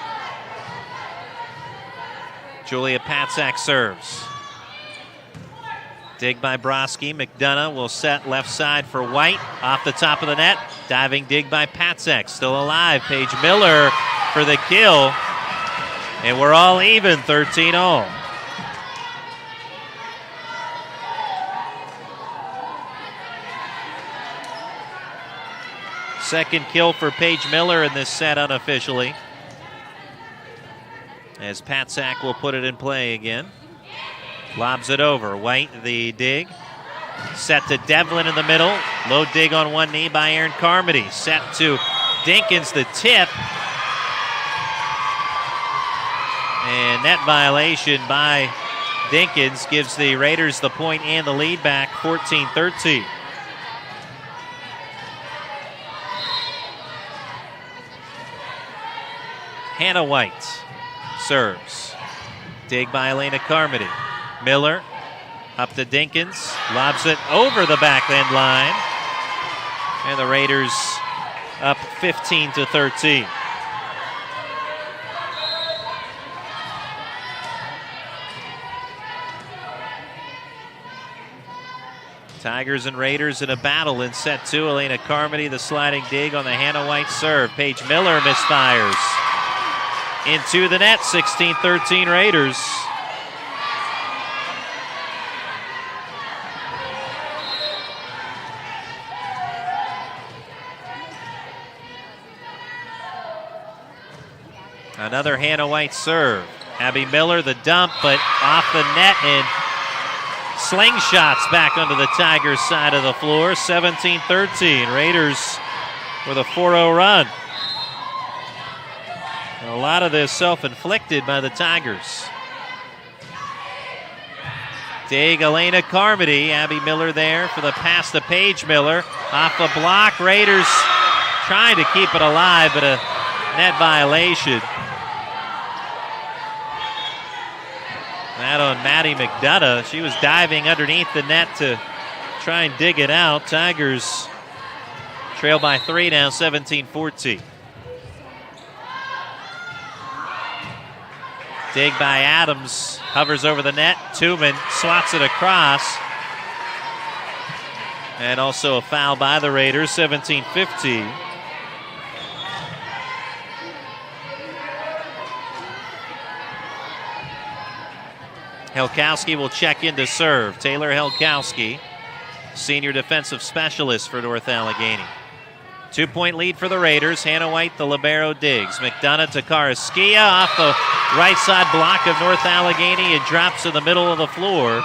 Julia Patzak serves. Dig by Broski. McDonough will set left side for White. Off the top of the net. Diving dig by Patzak. Still alive. Paige Miller for the kill. And we're all even, 13-all. Second kill for Paige Miller in this set unofficially. as Patsack will put it in play again. Lobs it over. White, the dig. Set to Devlin in the middle. Low dig on one knee by Aaron Carmody. Set to Dinkins, the tip. And net violation by Dinkins gives the Raiders the point and the lead back, 14-13. Hannah White serves. Dig by Elena Carmody. Miller up to Dinkins. Lobs it over the backhand line. And the Raiders up 15-13. Tigers and Raiders in a battle in set two. Elena Carmody, the sliding dig on the Hannah White serve. Paige Miller misfires. Into the net, 16-13 Raiders. Another Hannah White serve. Abby Miller, the dump, but off the net and slingshots back onto the Tigers' side of the floor. 17-13. Raiders with a 4-0 run. And a lot of this self-inflicted by the Tigers. Dig Elena Carmody. Abby Miller there for the pass to Paige Miller. Off the block. Raiders trying to keep it alive, but a net violation. That on Maddie McDonough. She was diving underneath the net to try and dig it out. Tigers trail by 3 now, 17-14. Dig by Adams. Hovers over the net. Tooman swats it across. And also a foul by the Raiders, 17-15. Helkowski will check in to serve. Taylor Helkowski, senior defensive specialist for North Allegheny. 2-point lead for the Raiders. Hannah White, the libero, digs. McDonough to Karaskia off the right side block of North Allegheny. It drops in the middle of the floor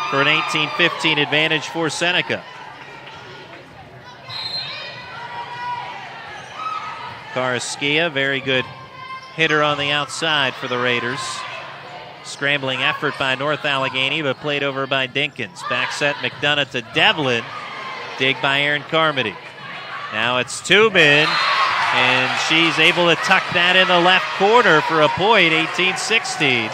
for an 18-15 advantage for Seneca. Karaskia, very good hitter on the outside for the Raiders. Scrambling effort by North Allegheny, but played over by Dinkins. Back set McDonough to Devlin. Dig by Aaron Carmody. Now it's Tooman, and she's able to tuck that in the left corner for a point, 18-16.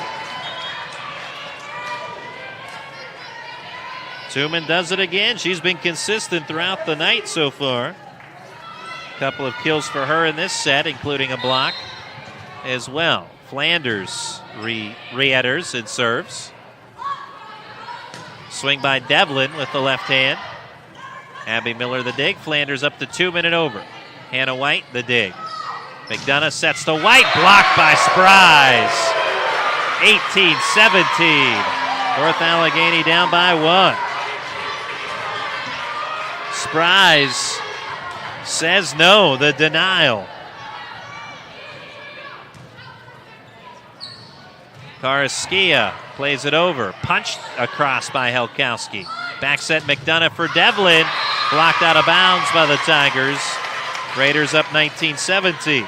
Tooman does it again. She's been consistent throughout the night so far. A couple of kills for her in this set, including a block as well. Flanders re-enters and serves. Swing by Devlin with the left hand. Abby Miller the dig. Flanders up to 2 minute over. Hannah White the dig. McDonough sets to White. Blocked by Spries. 18-17. North Allegheny down by 1. Spries says no. The denial. Karaskia plays it over. Punched across by Helkowski. Back set McDonough for Devlin. Blocked out of bounds by the Tigers. Raiders up 19-17.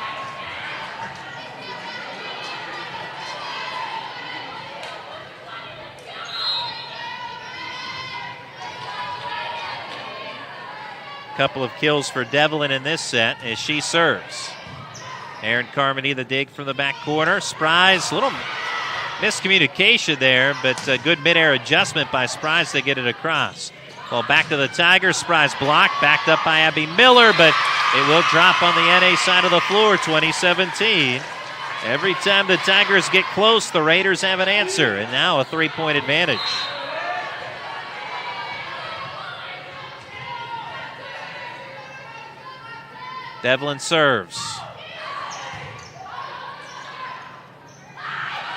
Couple of kills for Devlin in this set as she serves. Aaron Carmody the dig from the back corner. Spries, little miscommunication there, but a good mid-air adjustment by Spries to get it across. Well, back to the Tigers. Spries blocked, backed up by Abby Miller, but it will drop on the NA side of the floor, 2017. Every time the Tigers get close, the Raiders have an answer, and now a 3-point advantage. Devlin serves.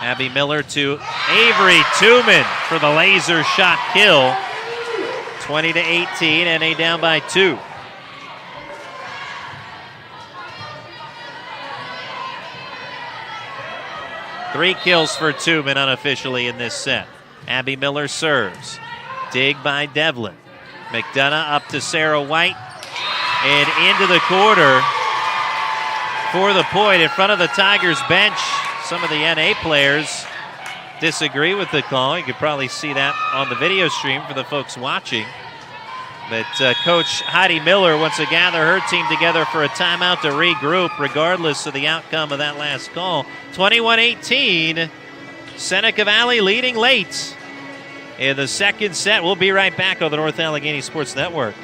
Abby Miller to Avery Tooman for the laser shot kill. 20-18, NA down by 2. 3 kills for Tubman unofficially in this set. Abby Miller serves. Dig by Devlin. McDonough up to Sarah White. And into the corner for the point in front of the Tigers bench. Some of the NA players disagree with the call. You could probably see that on the video stream for the folks watching. But Coach Heidi Miller wants to gather her team together for a timeout to regroup regardless of the outcome of that last call. 21-18, Seneca Valley leading late in the second set. We'll be right back on the North Allegheny Sports Network.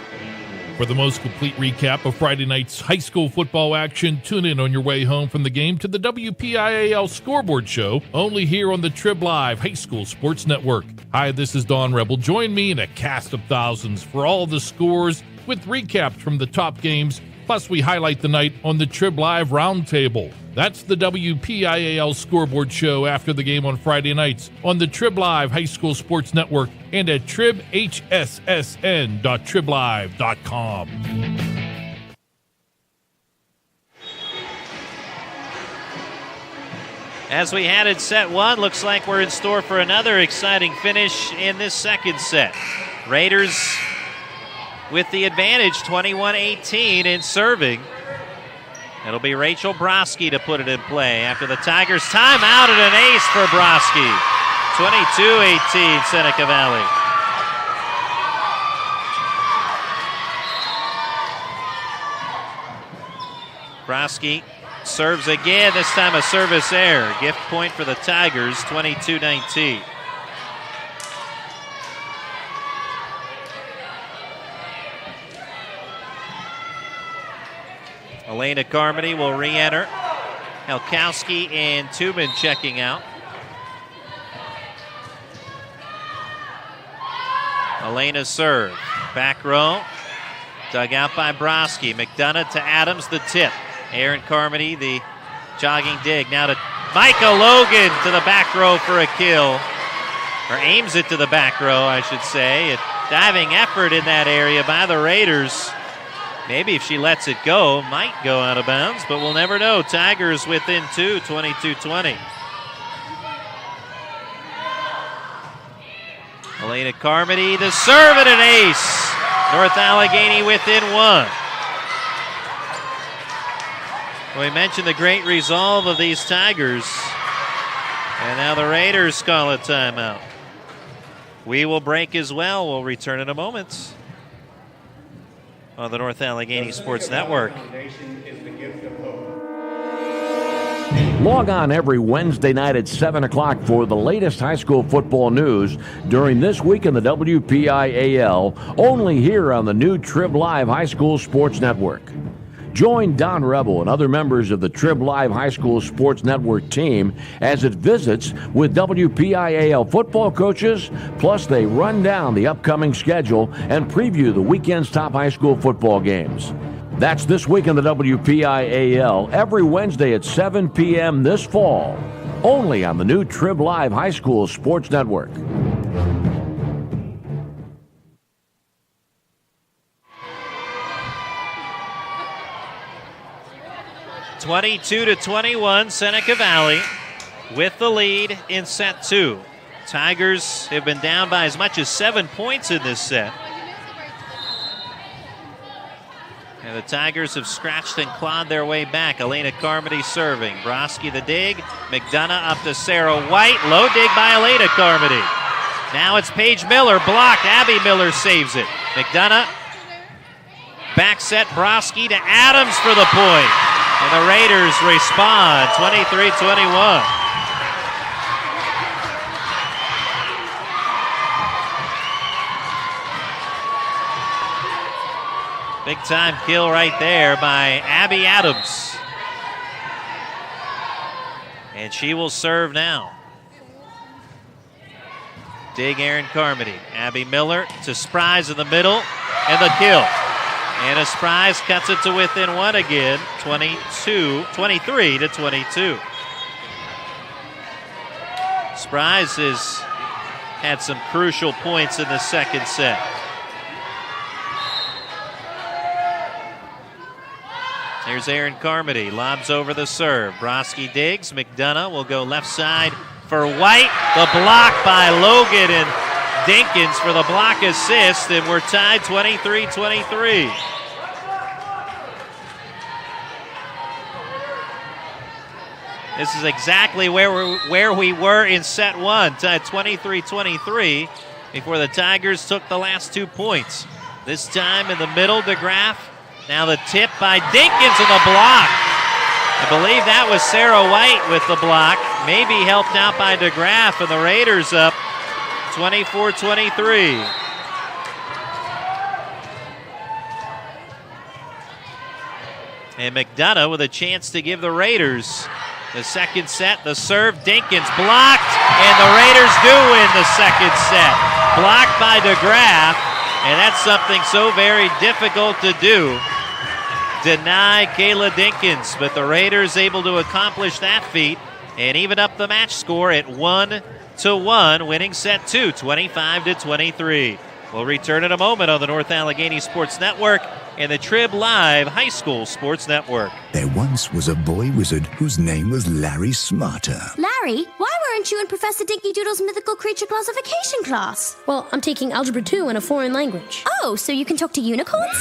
For the most complete recap of Friday night's high school football action, tune in on your way home from the game to the WPIAL Scoreboard Show, only here on the Trib Live High School Sports Network. Hi, this is Don Rebel. Join me in a cast of thousands for all the scores with recaps from the top games, plus we highlight the night on the Trib Live Roundtable. That's the WPIAL Scoreboard Show after the game on Friday nights on the Trib Live High School Sports Network and at tribhssn.triblive.com. As we had in set 1, looks like we're in store for another exciting finish in this second set. Raiders with the advantage, 21-18 in serving. It'll be Rachel Broski to put it in play after the Tigers timeout and an ace for Broski. 22-18 Seneca Valley. Broski serves again, this time a service error. Gift point for the Tigers, 22-19. Elena Carmody will re-enter. Helkowski and Tubman checking out. Elena serve. Back row. Dug out by Broski. McDonough to Adams, the tip. Aaron Carmody, the jogging dig. Now to Micah Logan to the back row for a kill. Or aims it to the back row, I should say. A diving effort in that area by the Raiders. Maybe if she lets it go, might go out of bounds, but we'll never know. Tigers within 2, 22-20. Elena Carmody, the serve and an ace. North Allegheny within 1. We mentioned the great resolve of these Tigers. And now the Raiders call a timeout. We will break as well. We'll return in a moment on the North Allegheny Sports Network. Log on every Wednesday night at 7 o'clock for the latest high school football news during this week in the WPIAL, only here on the new Trib Live High School Sports Network. Join Don Rebel and other members of the Trib Live High School Sports Network team as it visits with WPIAL football coaches, plus they run down the upcoming schedule and preview the weekend's top high school football games. That's this week in the WPIAL, every Wednesday at 7 p.m. this fall, only on the new Trib Live High School Sports Network. 22-21, Seneca Valley with the lead in set 2. Tigers have been down by as much as 7 points in this set. And the Tigers have scratched and clawed their way back. Elena Carmody serving. Broski the dig. McDonough up to Sarah White. Low dig by Elena Carmody. Now it's Paige Miller blocked. Abby Miller saves it. McDonough back set Broski to Adams for the point. And the Raiders respond, 23-21. Big time kill right there by Abby Adams. And she will serve now. Dig Aaron Carmody. Abby Miller to Spries in the middle, and the kill. And Spries cuts it to within 1 again, 23-22. Spries has had some crucial points in the second set. Here's Aaron Carmody, lobs over the serve. Broski digs, McDonough will go left side for White. The block by Logan and Dinkins for the block assist, and we're tied 23-23. This is exactly where we were in set one, tied 23-23, before the Tigers took the last 2 points. This time in the middle, DeGraff. Now the tip by Dinkins and the block. I believe that was Sarah White with the block, maybe helped out by DeGraff, and the Raiders up 24-23. And McDonough with a chance to give the Raiders the second set. The serve, Dinkins blocked, and the Raiders do win the second set. Blocked by DeGraff, and that's something so very difficult to do. Deny Kayla Dinkins, but the Raiders able to accomplish that feat and even up the match score at 1-1, winning set 2, 25-23. We'll return in a moment on the North Allegheny Sports Network and the Trib Live High School Sports Network. There once was a boy wizard whose name was Larry Smarter. Larry, why weren't you in Professor Dinky Doodle's mythical creature classification class? Well, I'm taking Algebra 2 in a foreign language. Oh, so you can talk to unicorns?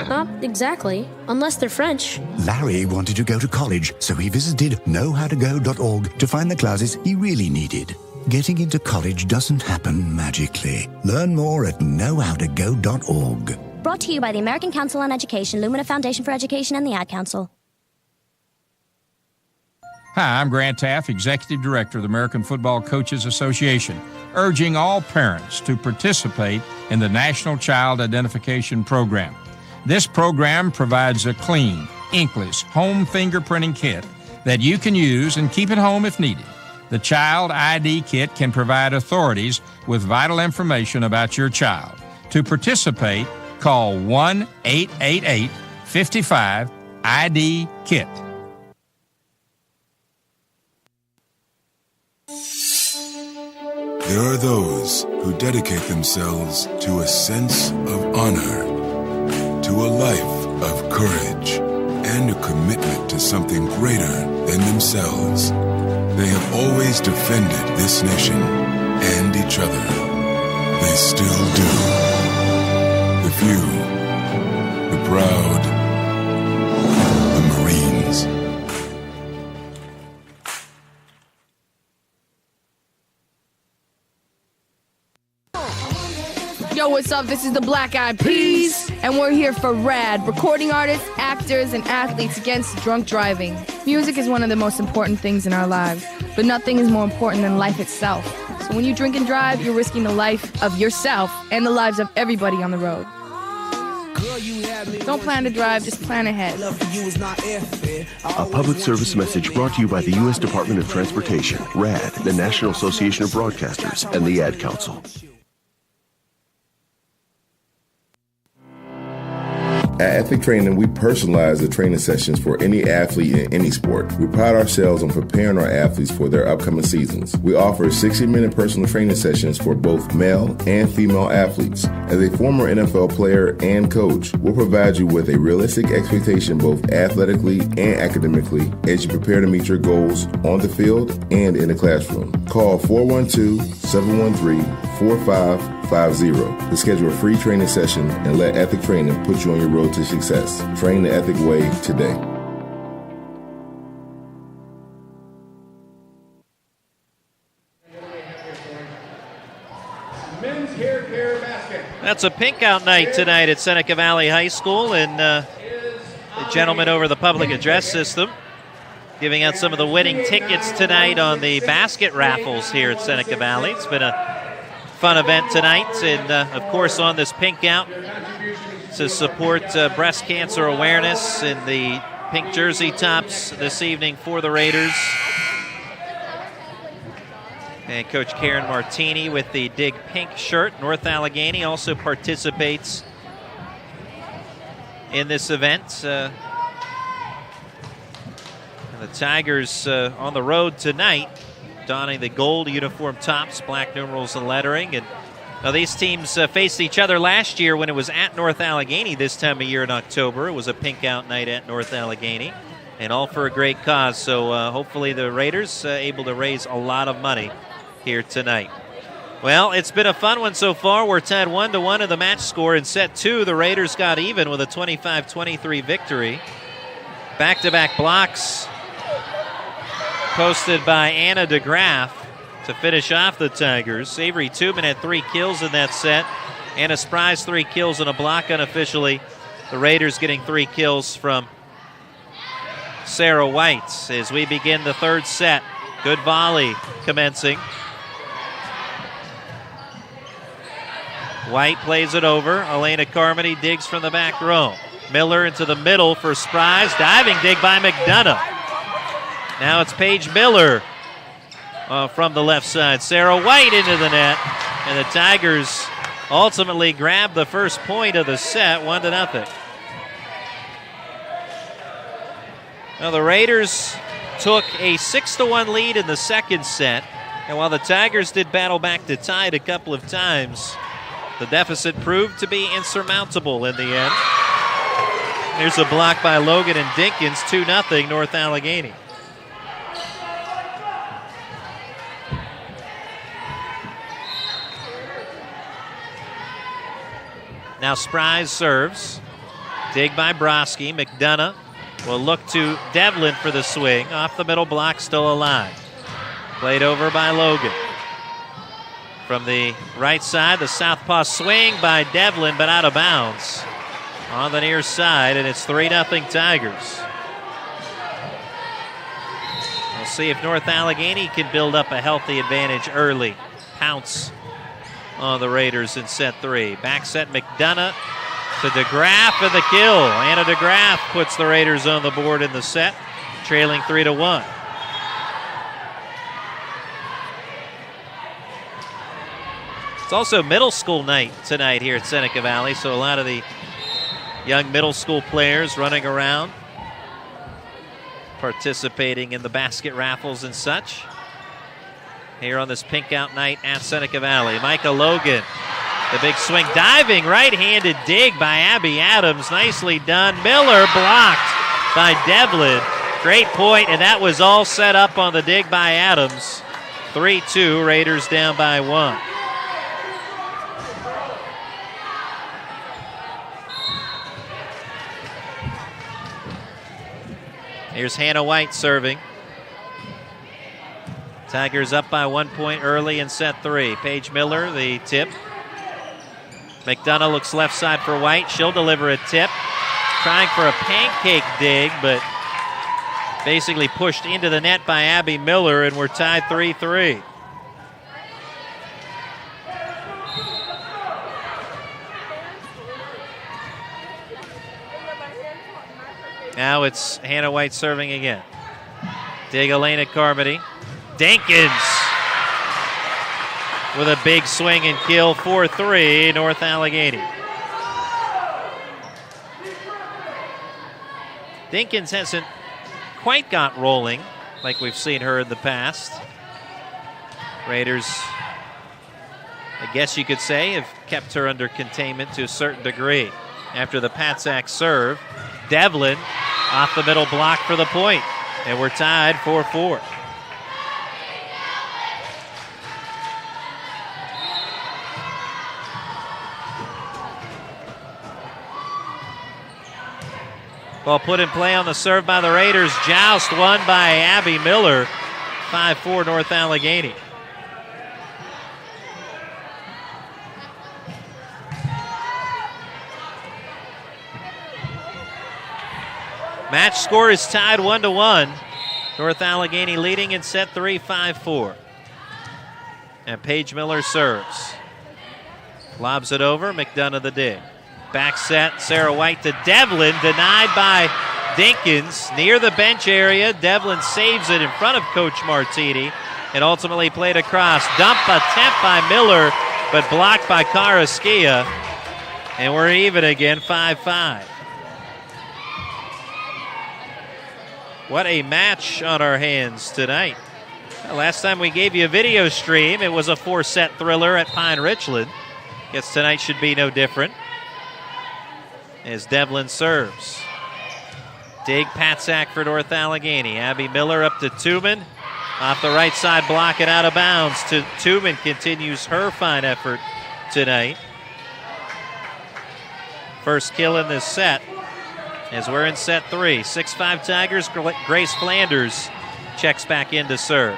Not exactly, unless they're French. Larry wanted to go to college, so he visited knowhowtogo.org to find the classes he really needed. Getting into college doesn't happen magically. Learn more at knowhowtogo.org. Brought to you by the American Council on Education, Lumina Foundation for Education, and the Ad Council. Hi, I'm Grant Taff, Executive Director of the American Football Coaches Association, urging all parents to participate in the National Child Identification Program. This program provides a clean, inkless, home fingerprinting kit that you can use and keep at home if needed. The Child ID Kit can provide authorities with vital information about your child. To participate, call 1-888-55-ID-KIT. There are those who dedicate themselves to a sense of honor, to a life of courage, and a commitment to something greater than themselves. They have always defended this nation and each other. They still do. The few, the proud, the Marines. Yo, what's up? This is the Black Eyed Peas, and we're here for RAD, recording artists, actors, and athletes against drunk driving. Music is one of the most important things in our lives, but nothing is more important than life itself. So when you drink and drive, you're risking the life of yourself and the lives of everybody on the road. Don't plan to drive, just plan ahead. A public service message brought to you by the U.S. Department of Transportation, RAD, the National Association of Broadcasters, and the Ad Council. At Ethic Training, we personalize the training sessions for any athlete in any sport. We pride ourselves on preparing our athletes for their upcoming seasons. We offer 60-minute personal training sessions for both male and female athletes. As a former NFL player and coach, we'll provide you with a realistic expectation both athletically and academically as you prepare to meet your goals on the field and in the classroom. Call 412-713-4550 to schedule a free training session and let Ethic Training put you on your road to success. Train the Ethic way today. Men's hair care basket. That's a pink out night tonight at Seneca Valley High School, and the gentleman over the public address system giving out some of the winning tickets tonight on the basket raffles here at Seneca Valley. It's been a fun event tonight, and of course on this pink out to support breast cancer awareness in the pink jersey tops this evening for the Raiders. And Coach Karen Martini with the Dig Pink shirt. North Allegheny also participates in this event. And the Tigers on the road tonight, donning the gold uniform tops, black numerals and lettering, and Now, these teams faced each other last year when it was at North Allegheny this time of year in October. It was a pink out night at North Allegheny, and all for a great cause. So hopefully the Raiders able to raise a lot of money here tonight. Well, it's been a fun one so far. We're tied 1-1 in the match score. In set 2, the Raiders got even with a 25-23 victory. Back-to-back blocks posted by Anna DeGraff to finish off the Tigers. Avery Tubman had 3 kills in that set. Anna Spry's 3 kills and a block unofficially. The Raiders getting 3 kills from Sarah White as we begin the third set. Good volley commencing. White plays it over. Elena Carmody digs from the back row. Miller into the middle for Spry's. Diving dig by McDonough. Now it's Paige Miller from the left side. Sarah White into the net. And the Tigers ultimately grab the first point of the set, 1-0. Now the Raiders took a 6-1 lead in the second set. And while the Tigers did battle back to tie it a couple of times, the deficit proved to be insurmountable in the end. Here's a block by Logan and Dinkins, 2-0 North Allegheny. Now Spry's serves. Dig by Broski. McDonough will look to Devlin for the swing. Off the middle block, still alive. Played over by Logan. From the right side, the southpaw swing by Devlin, but out of bounds on the near side, and it's 3-0 Tigers. We'll see if North Allegheny can build up a healthy advantage early. Pounce on the Raiders in set 3. Back set McDonough to DeGraff and the kill. Anna DeGraff puts the Raiders on the board in the set, trailing 3-1. It's also middle school night tonight here at Seneca Valley, so a lot of the young middle school players running around, participating in the basket raffles and such. Here on this pink out night at Seneca Valley. Micah Logan, the big swing, diving right-handed dig by Abby Adams. Nicely done. Miller blocked by Devlin. Great point, and that was all set up on the dig by Adams. 3-2, Raiders down by 1. Here's Hannah White serving. Tigers up by 1 point early in set 3. Paige Miller, the tip. McDonough looks left side for White. She'll deliver a tip. Trying for a pancake dig, but basically pushed into the net by Abby Miller, and we're tied 3-3. Now it's Hannah White serving again. Dig Elena Carmody. Dinkins with a big swing and kill, 4-3, North Allegheny. Dinkins hasn't quite got rolling like we've seen her in the past. Raiders, I guess you could say, have kept her under containment to a certain degree. After the Patsack serve, Devlin off the middle block for the point, and we're tied 4-4. Ball put in play on the serve by the Raiders. Joust won by Abby Miller. 5-4 North Allegheny. Match score is tied 1-1. North Allegheny leading in set 3, 5-4. And Paige Miller serves. Lobs it over, McDonough the dig. Back set, Sarah White to Devlin, denied by Dinkins. Near the bench area, Devlin saves it in front of Coach Martini and ultimately played across. Dump attempt by Miller, but blocked by Karaskia. And we're even again, 5-5. What a match on our hands tonight. Well, last time we gave you a video stream, it was a 4-set thriller at Pine Richland. Guess tonight should be no different. As Devlin serves. Dig Patsack for North Allegheny. Abby Miller up to Tooman. Off the right side, block it out of bounds. Tooman continues her fine effort tonight. First kill in this set as we're in set 3. 6'5" Tigers. Grace Flanders checks back in to serve.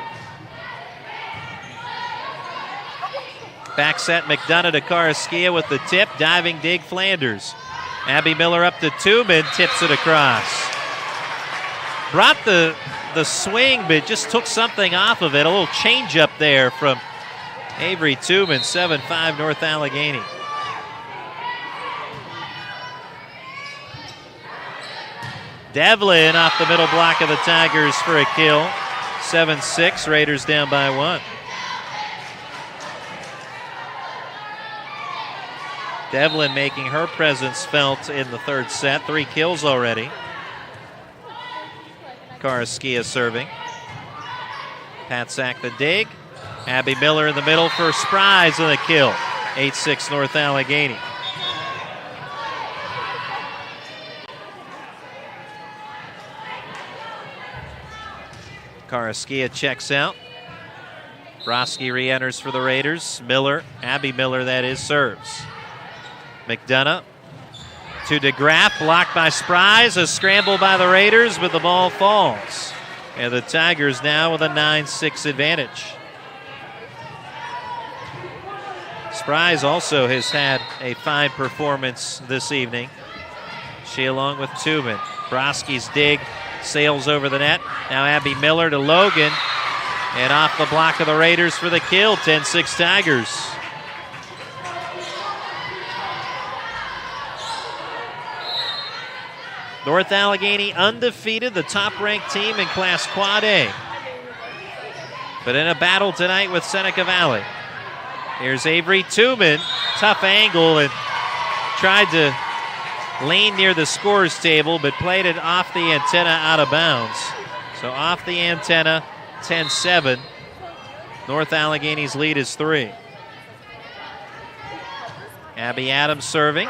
Back set, McDonough to Karaskia with the tip. Diving dig Flanders. Abby Miller up to Tooman, tips it across. Brought the swing, but just took something off of it. A little change up there from Avery Tooman, 7'5" North Allegheny. Devlin off the middle block of the Tigers for a kill. 7-6, Raiders down by 1. Devlin making her presence felt in the third set. 3 kills already. Karaskia serving. Patsack the dig. Abby Miller in the middle for Spries and a kill. 8-6 North Allegheny. Karaskia checks out. Broski re-enters for the Raiders. Miller, Abby Miller that is, serves. McDonough to DeGraff, blocked by Spries. A scramble by the Raiders, but the ball falls. And the Tigers now with a 9-6 advantage. Spries also has had a fine performance this evening. She along with Tooman. Broski's dig sails over the net. Now Abby Miller to Logan. And off the block of the Raiders for the kill. 10-6 Tigers. North Allegheny undefeated, the top-ranked team in Class Quad A. But in a battle tonight with Seneca Valley. Here's Avery Tooman, tough angle, and tried to lean near the scores table, but played it off the antenna out of bounds. So off the antenna, 10-7. North Allegheny's lead is 3. Abby Adams serving.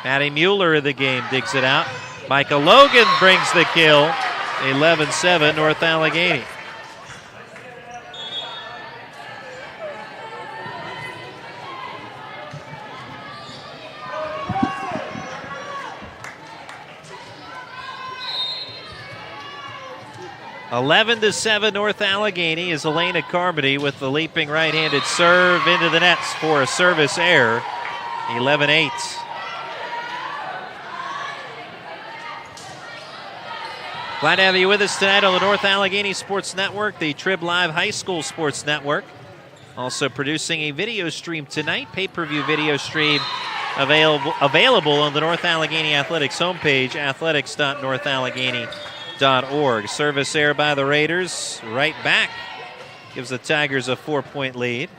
Maddie Mueller of the game digs it out. Micah Logan brings the kill. 11-7 North Allegheny. Eleven to 7 North Allegheny is Elena Carmody with the leaping right-handed serve into the nets for a service error. 11-8. Glad to have you with us tonight on the North Allegheny Sports Network, the Trib Live High School Sports Network. Also producing a video stream tonight, pay-per-view video stream available on the North Allegheny Athletics homepage, athletics.northallegheny.org. Service error by the Raiders, right back. Gives the Tigers a 4-point lead.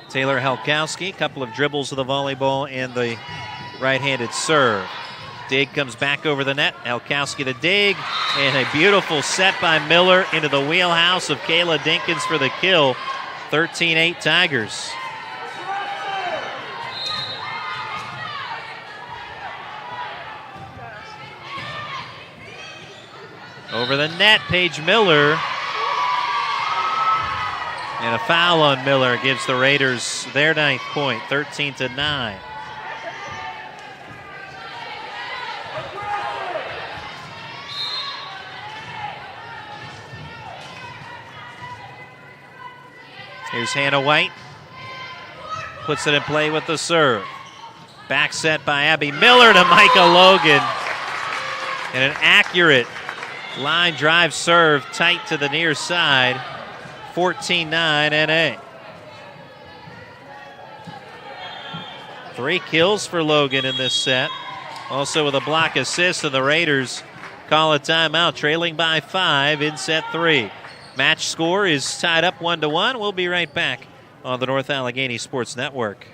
Taylor Helkowski, a couple of dribbles of the volleyball and the right-handed serve. Dig comes back over the net. Helkowski the dig, and a beautiful set by Miller into the wheelhouse of Kayla Dinkins for the kill. 13-8 Tigers. Over the net, Paige Miller. And a foul on Miller gives the Raiders their 9th point, 13-9. Here's Hannah White. Puts it in play with the serve. Back set by Abby Miller to Micah Logan. And an accurate line drive serve tight to the near side. 14-9 NA. 3 kills for Logan in this set. Also with a block assist, and the Raiders call a timeout, trailing by 5 in set 3. Match score is tied up 1-1. We'll be right back on the North Allegheny Sports Network.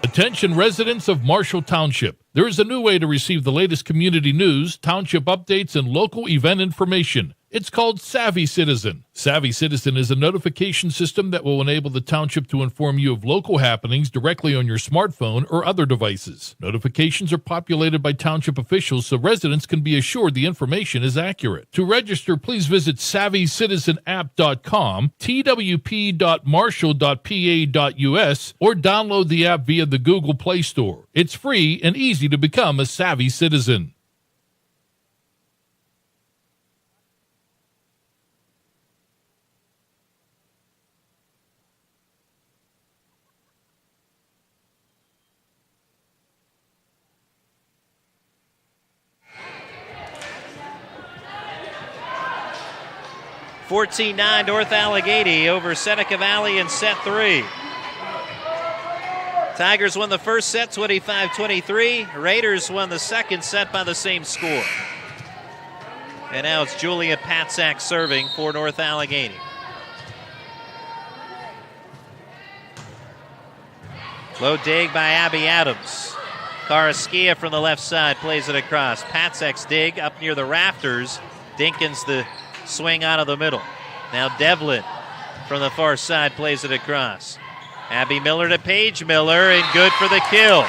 Attention residents of Marshall Township. There is a new way to receive the latest community news, township updates, and local event information. It's called Savvy Citizen. Savvy Citizen is a notification system that will enable the township to inform you of local happenings directly on your smartphone or other devices. Notifications are populated by township officials so residents can be assured the information is accurate. To register, please visit SavvyCitizenApp.com, twp.marshall.pa.us, or download the app via the Google Play Store. It's free and easy to become a Savvy Citizen. (14-9) North Allegheny over Seneca Valley in set 3. Tigers won the first set 25-23. Raiders won the second set by the same score. And now it's Julia Patzak serving for North Allegheny. Low dig by Abby Adams. Karaskia from the left side plays it across. Patzak's dig up near the rafters. Dinkins the swing out of the middle. Now Devlin from the far side plays it across. Abby Miller to Paige Miller, and good for the kill.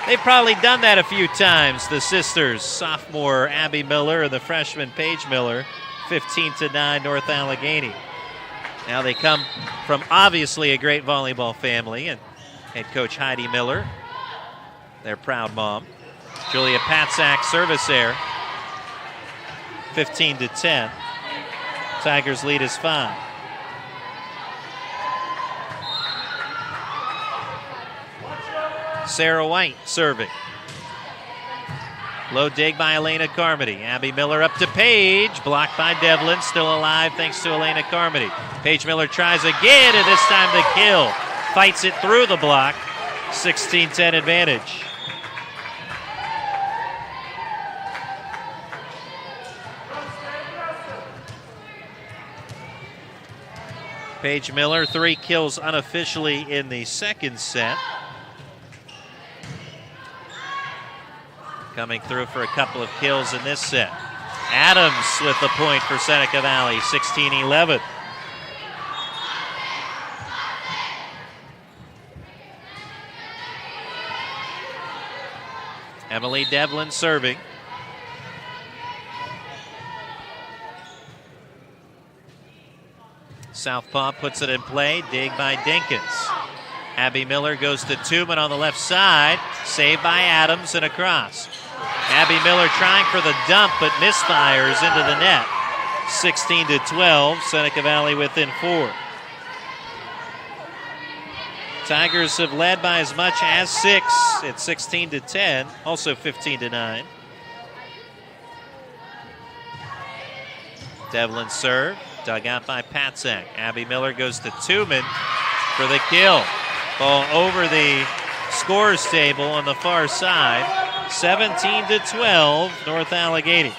They've probably done that a few times, the sisters, sophomore Abby Miller and the freshman Paige Miller. 15-9 North Allegheny. Now they come from obviously a great volleyball family, and head coach Heidi Miller, their proud mom. Julia Patzak service error. 15-10. Tigers lead is 5. Sarah White serving. Low dig by Elena Carmody. Abby Miller up to Paige. Blocked by Devlin. Still alive thanks to Elena Carmody. Paige Miller tries again, and this time the kill. Fights it through the block. 16-10 advantage. Paige Miller, 3 kills unofficially in the second set. Coming through for a couple of kills in this set. Adams with the point for Seneca Valley, 16-11. Emily Devlin serving. Southpaw puts it in play. Dig by Dinkins. Abby Miller goes to Tuman on the left side. Saved by Adams and across. Abby Miller trying for the dump, but misfires into the net. 16-12. Seneca Valley within 4. Tigers have led by as much as 6. It's 16-10. Also 15-9. Devlin serve. Dug out by Patzak. Abby Miller goes to Tuman for the kill. Ball over the scores table on the far side. 17-12, North Allegheny.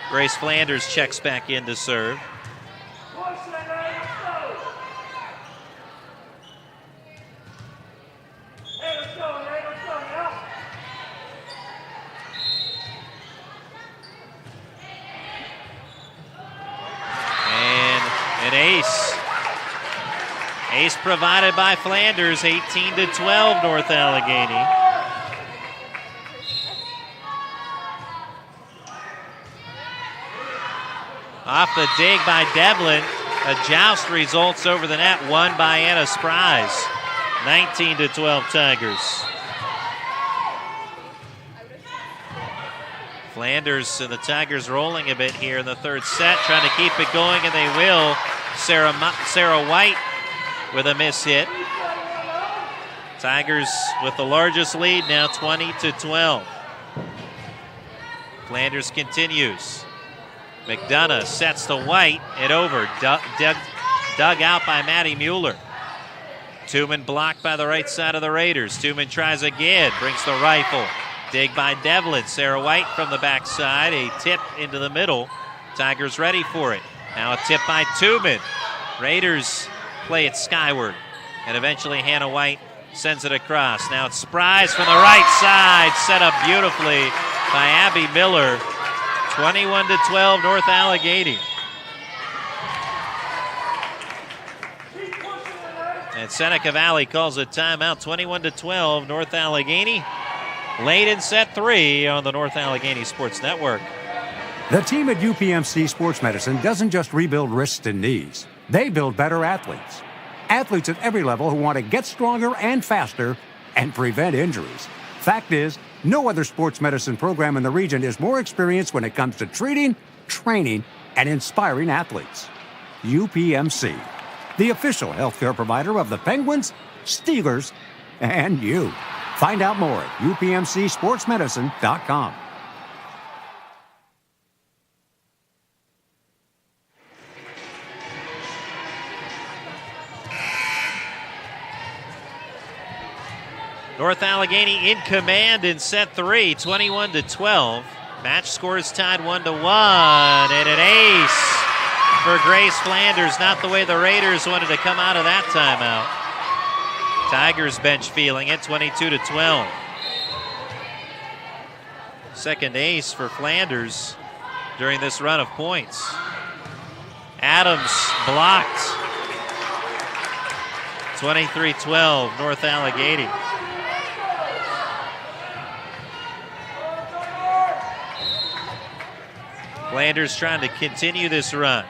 Grace Flanders checks back in to serve. Ace provided by Flanders, 18-12 North Allegheny. Off the dig by Devlin, a joust results over the net, won by Anna Spries. 19-12 Tigers. Flanders and the Tigers rolling a bit here in the third set, trying to keep it going, and they will. Sarah White with a miss hit. Tigers with the largest lead now, 20-12. Flanders continues. McDonough sets to White and over. Dug out by Maddie Mueller. Tuman blocked by the right side of the Raiders. Tuman tries again, brings the rifle. Dig by Devlin. Sarah White from the backside. A tip into the middle. Tigers ready for it. Now a tip by Tuman. Raiders play it skyward. And eventually Hannah White sends it across. Now it's Spries from the right side, set up beautifully by Abby Miller. 21-12 North Allegheny. And Seneca Valley calls a timeout. 21-12 North Allegheny. Late in set 3 on the North Allegheny Sports Network. The team at UPMC Sports Medicine doesn't just rebuild wrists and knees. They build better athletes. Athletes at every level who want to get stronger and faster and prevent injuries. Fact is, no other sports medicine program in the region is more experienced when it comes to treating, training, and inspiring athletes. UPMC, the official healthcare provider of the Penguins, Steelers, and you. Find out more at upmcsportsmedicine.com. North Allegheny in command in set 3, 21-12. Match scores tied 1-1, and an ace for Grace Flanders. Not the way the Raiders wanted to come out of that timeout. Tigers bench feeling it, 22-12. Second ace for Flanders during this run of points. Adams blocked. 23-12 North Allegheny. Flanders trying to continue this run.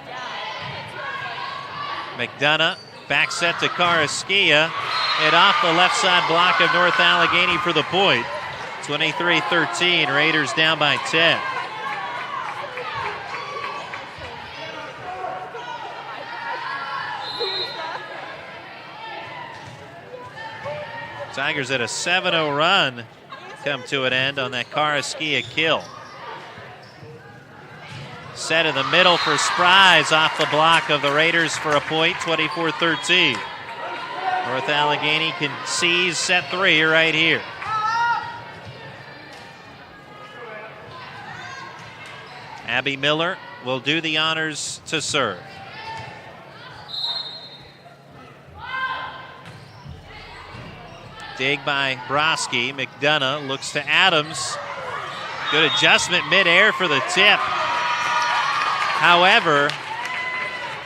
McDonough, back set to Karaskia, and off the left side block of North Allegheny for the point. 23-13, Raiders down by 10. Tigers at a 7-0 run come to an end on that Karaskia kill. Set in the middle for Spries off the block of the Raiders for a point, 24-13. North Allegheny can seize set 3 right here. Abby Miller will do the honors to serve. Dig by Broski. McDonough looks to Adams. Good adjustment midair for the tip. However,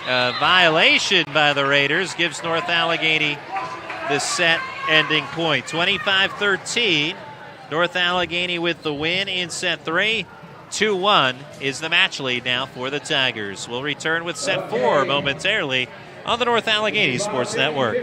a violation by the Raiders gives North Allegheny the set-ending point. 25-13, North Allegheny with the win in set 3. 2-1 is the match lead now for the Tigers. We'll return with set 4 momentarily on the North Allegheny Sports Network.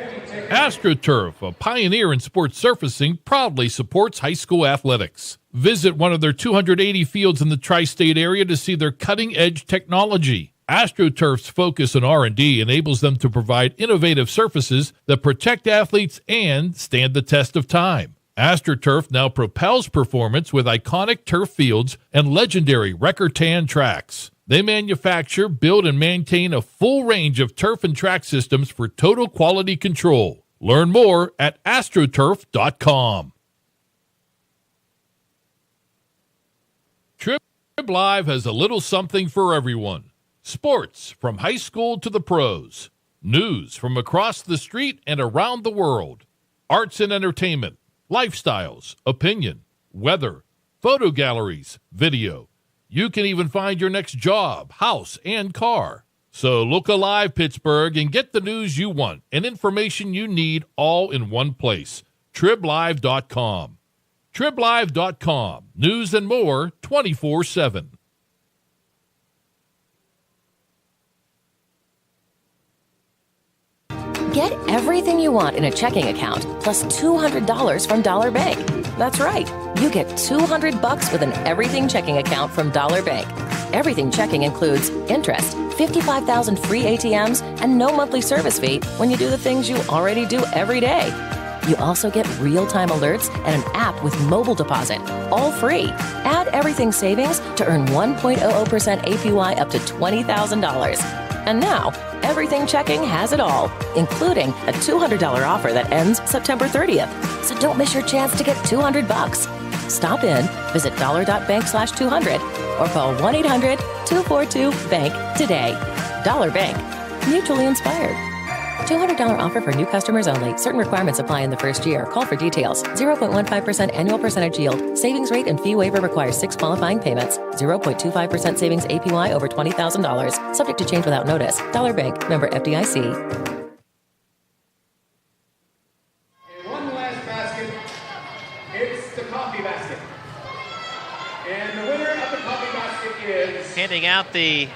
AstroTurf, a pioneer in sports surfacing, proudly supports high school athletics. Visit one of their 280 fields in the tri-state area to see their cutting-edge technology. AstroTurf's focus on R&D enables them to provide innovative surfaces that protect athletes and stand the test of time. AstroTurf now propels performance with iconic turf fields and legendary Recordtan tracks. They manufacture, build, and maintain a full range of turf and track systems for total quality control. Learn more at astroturf.com. Trib Live has a little something for everyone. Sports from high school to the pros. News from across the street and around the world. Arts and entertainment. Lifestyles, opinion, weather, photo galleries, video. You can even find your next job, house, and car. So look alive, Pittsburgh, and get the news you want and information you need all in one place. TribLive.com. TribLive.com. News and more 24/7. Get everything you want in a checking account plus $200 from Dollar Bank. That's right. You get $200 with an everything checking account from Dollar Bank. Everything checking includes interest, 55,000 free ATMs, and no monthly service fee when you do the things you already do every day. You also get real-time alerts and an app with mobile deposit, all free. Add everything savings to earn 1.00% APY up to $20,000. And now, Everything Checking has it all, including a $200 offer that ends September 30th. So don't miss your chance to get $200. Stop in, visit dollar.bank/200, or call 1-800-242-BANK today. Dollar Bank, mutually inspired. $200 offer for new customers only. Certain requirements apply in the first year. Call for details. 0.15% annual percentage yield. Savings rate and fee waiver requires 6 qualifying payments. 0.25% savings APY over $20,000. Subject to change without notice. Dollar Bank. Member FDIC. One last basket. It's the coffee basket. And the winner of the coffee basket is... Handing out the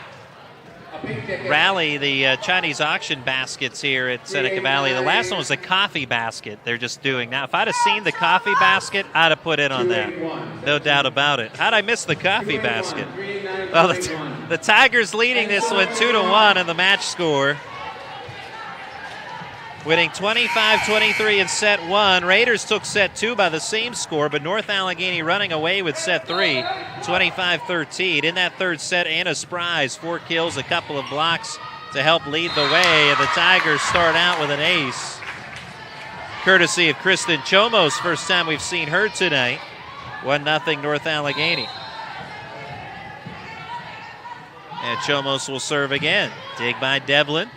rally, the Chinese auction baskets here at Seneca Valley. The last one was a coffee basket they're just doing now. If I'd have seen the coffee basket, I'd have put in on that. No doubt about it. How'd I miss the coffee basket? Well, the Tigers leading this one 2-1 in the match score. Winning 25-23 in set 1. Raiders took set 2 by the same score, but North Allegheny running away with set 3, 25-13. In that third set, Anna Spry's 4 kills, a couple of blocks to help lead the way, and the Tigers start out with an ace. Courtesy of Kristen Chomos, first time we've seen her tonight. 1-0 North Allegheny. And Chomos will serve again. Dig by Devlin.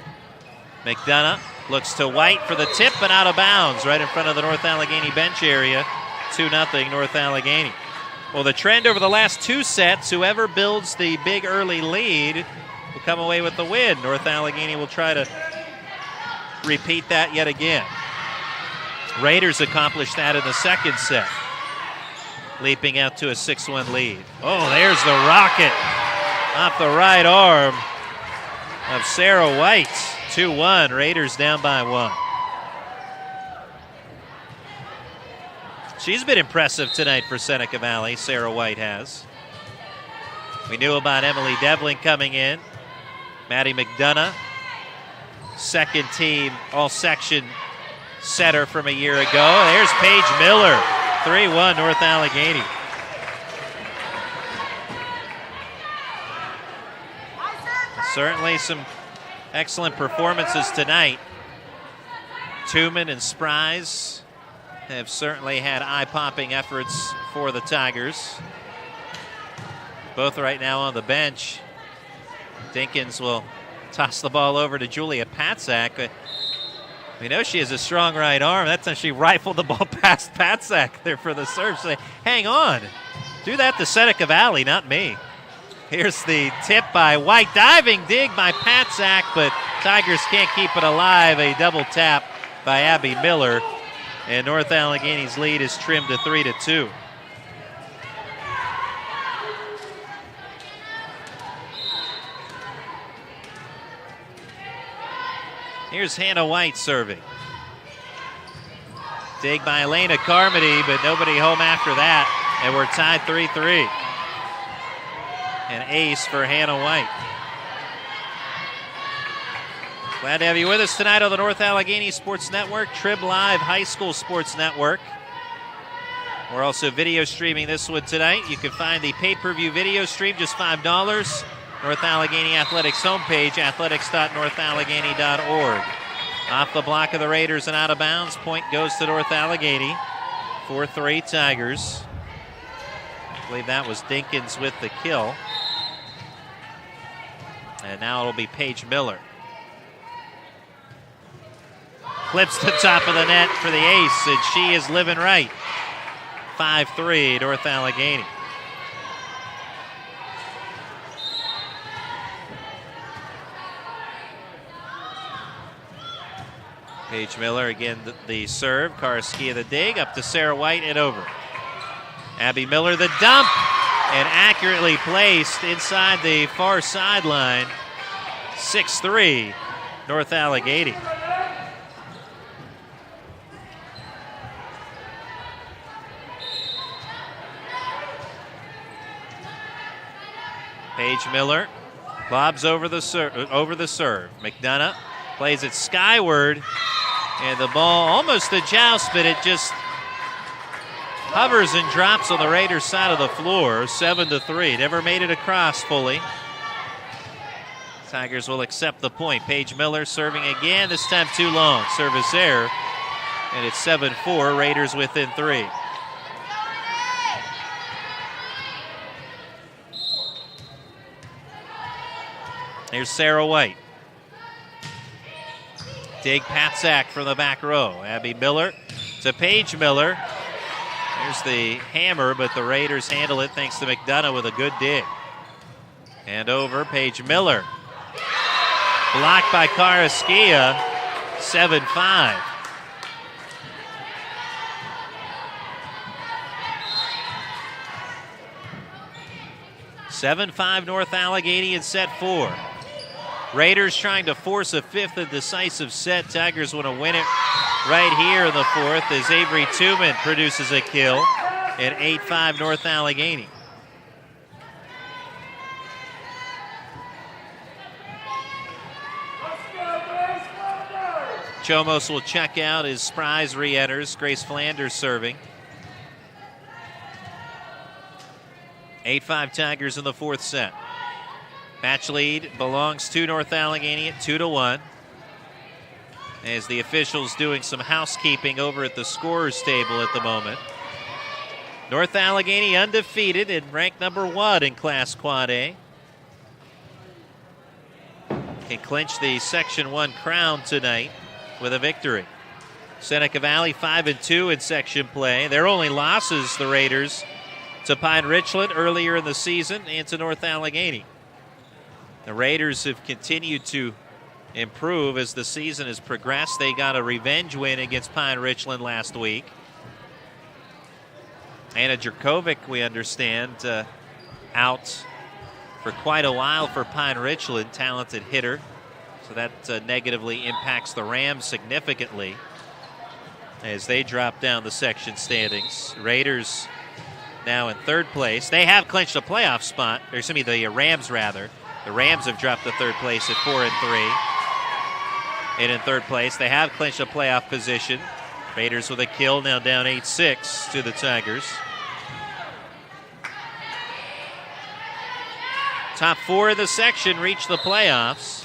McDonough looks to White for the tip and out of bounds right in front of the North Allegheny bench area. 2-0 North Allegheny. Well, the trend over the last 2 sets, whoever builds the big early lead will come away with the win. North Allegheny will try to repeat that yet again. Raiders accomplished that in the second set, leaping out to a 6-1 lead. Oh, there's the rocket off the right arm of Sarah White. 2-1, Raiders down by 1. She's been impressive tonight for Seneca Valley, Sarah White has. We knew about Emily Devlin coming in. Maddie McDonough, second team all-section setter from a year ago. There's Paige Miller, 3-1 North Allegheny. Certainly some excellent performances tonight. Tuman and Spry's have certainly had eye-popping efforts for the Tigers. Both right now on the bench. Dinkins will toss the ball over to Julia Patsack. We know she has a strong right arm. That's how she rifled the ball past Patsack there for the serve. So hang on. Do that to Seneca Valley, not me. Here's the tip by White. Diving dig by Patsack, but Tigers can't keep it alive. A double tap by Abby Miller. And North Allegheny's lead is trimmed to 3-2. Here's Hannah White serving. Dig by Elena Carmody, but nobody home after that. And we're tied 3-3. An ace for Hannah White. Glad to have you with us tonight on the North Allegheny Sports Network, Trib Live High School Sports Network. We're also video streaming this one tonight. You can find the pay-per-view video stream, just $5. North Allegheny Athletics homepage, athletics.northallegheny.org. Off the block of the Raiders and out of bounds. Point goes to North Allegheny. 4-3 Tigers. I believe that was Dinkins with the kill. And now it'll be Paige Miller. Clips the top of the net for the ace, and she is living right. 5-3 North Allegheny. Paige Miller again the serve. Karski the dig up to Sarah White and over. Abby Miller the dump and accurately placed inside the far sideline. 6-3 North Allegheny. Paige Miller bobs over the serve. McDonough plays it skyward, and the ball almost a joust, but it just hovers and drops on the Raiders' side of the floor. 7-3. Never made it across fully. Tigers will accept the point. Paige Miller serving again, this time too long. Service error, and it's 7-4. Raiders within 3. Here's Sarah White. Dig Patsack from the back row. Abby Miller to Paige Miller. Here's the hammer, but the Raiders handle it thanks to McDonough with a good dig. And over, Paige Miller. Blocked by Karaskia, 7-5. North Allegheny in set 4. Raiders trying to force a fifth and decisive set. Tigers want to win it right here in the fourth as Avery Tooman produces a kill at 8-5 North Allegheny. Chomos will check out as Spries re-enters. Grace Flanders serving. 8-5 Tigers in the fourth set. Match lead belongs to North Allegheny at 2-1. As the officials doing some housekeeping over at the scorer's table at the moment. North Allegheny undefeated and ranked number 1 in Class Quad A. Can clinch the Section 1 crown tonight with a victory. Seneca Valley 5-2 in section play. Their only losses, the Raiders, to Pine Richland earlier in the season and to North Allegheny. The Raiders have continued to improve as the season has progressed. They got a revenge win against Pine Richland last week. Anna Jerkovic, we understand, out for quite a while for Pine Richland, talented hitter. So that negatively impacts the Rams significantly as they drop down the section standings. Raiders now in third place. They have clinched a playoff spot. Or excuse me, the Rams rather. The Rams have dropped to third place at 4-3. And in third place, they have clinched a playoff position. Raiders with a kill, now down 8-6 to the Tigers. Top 4 of the section reach the playoffs.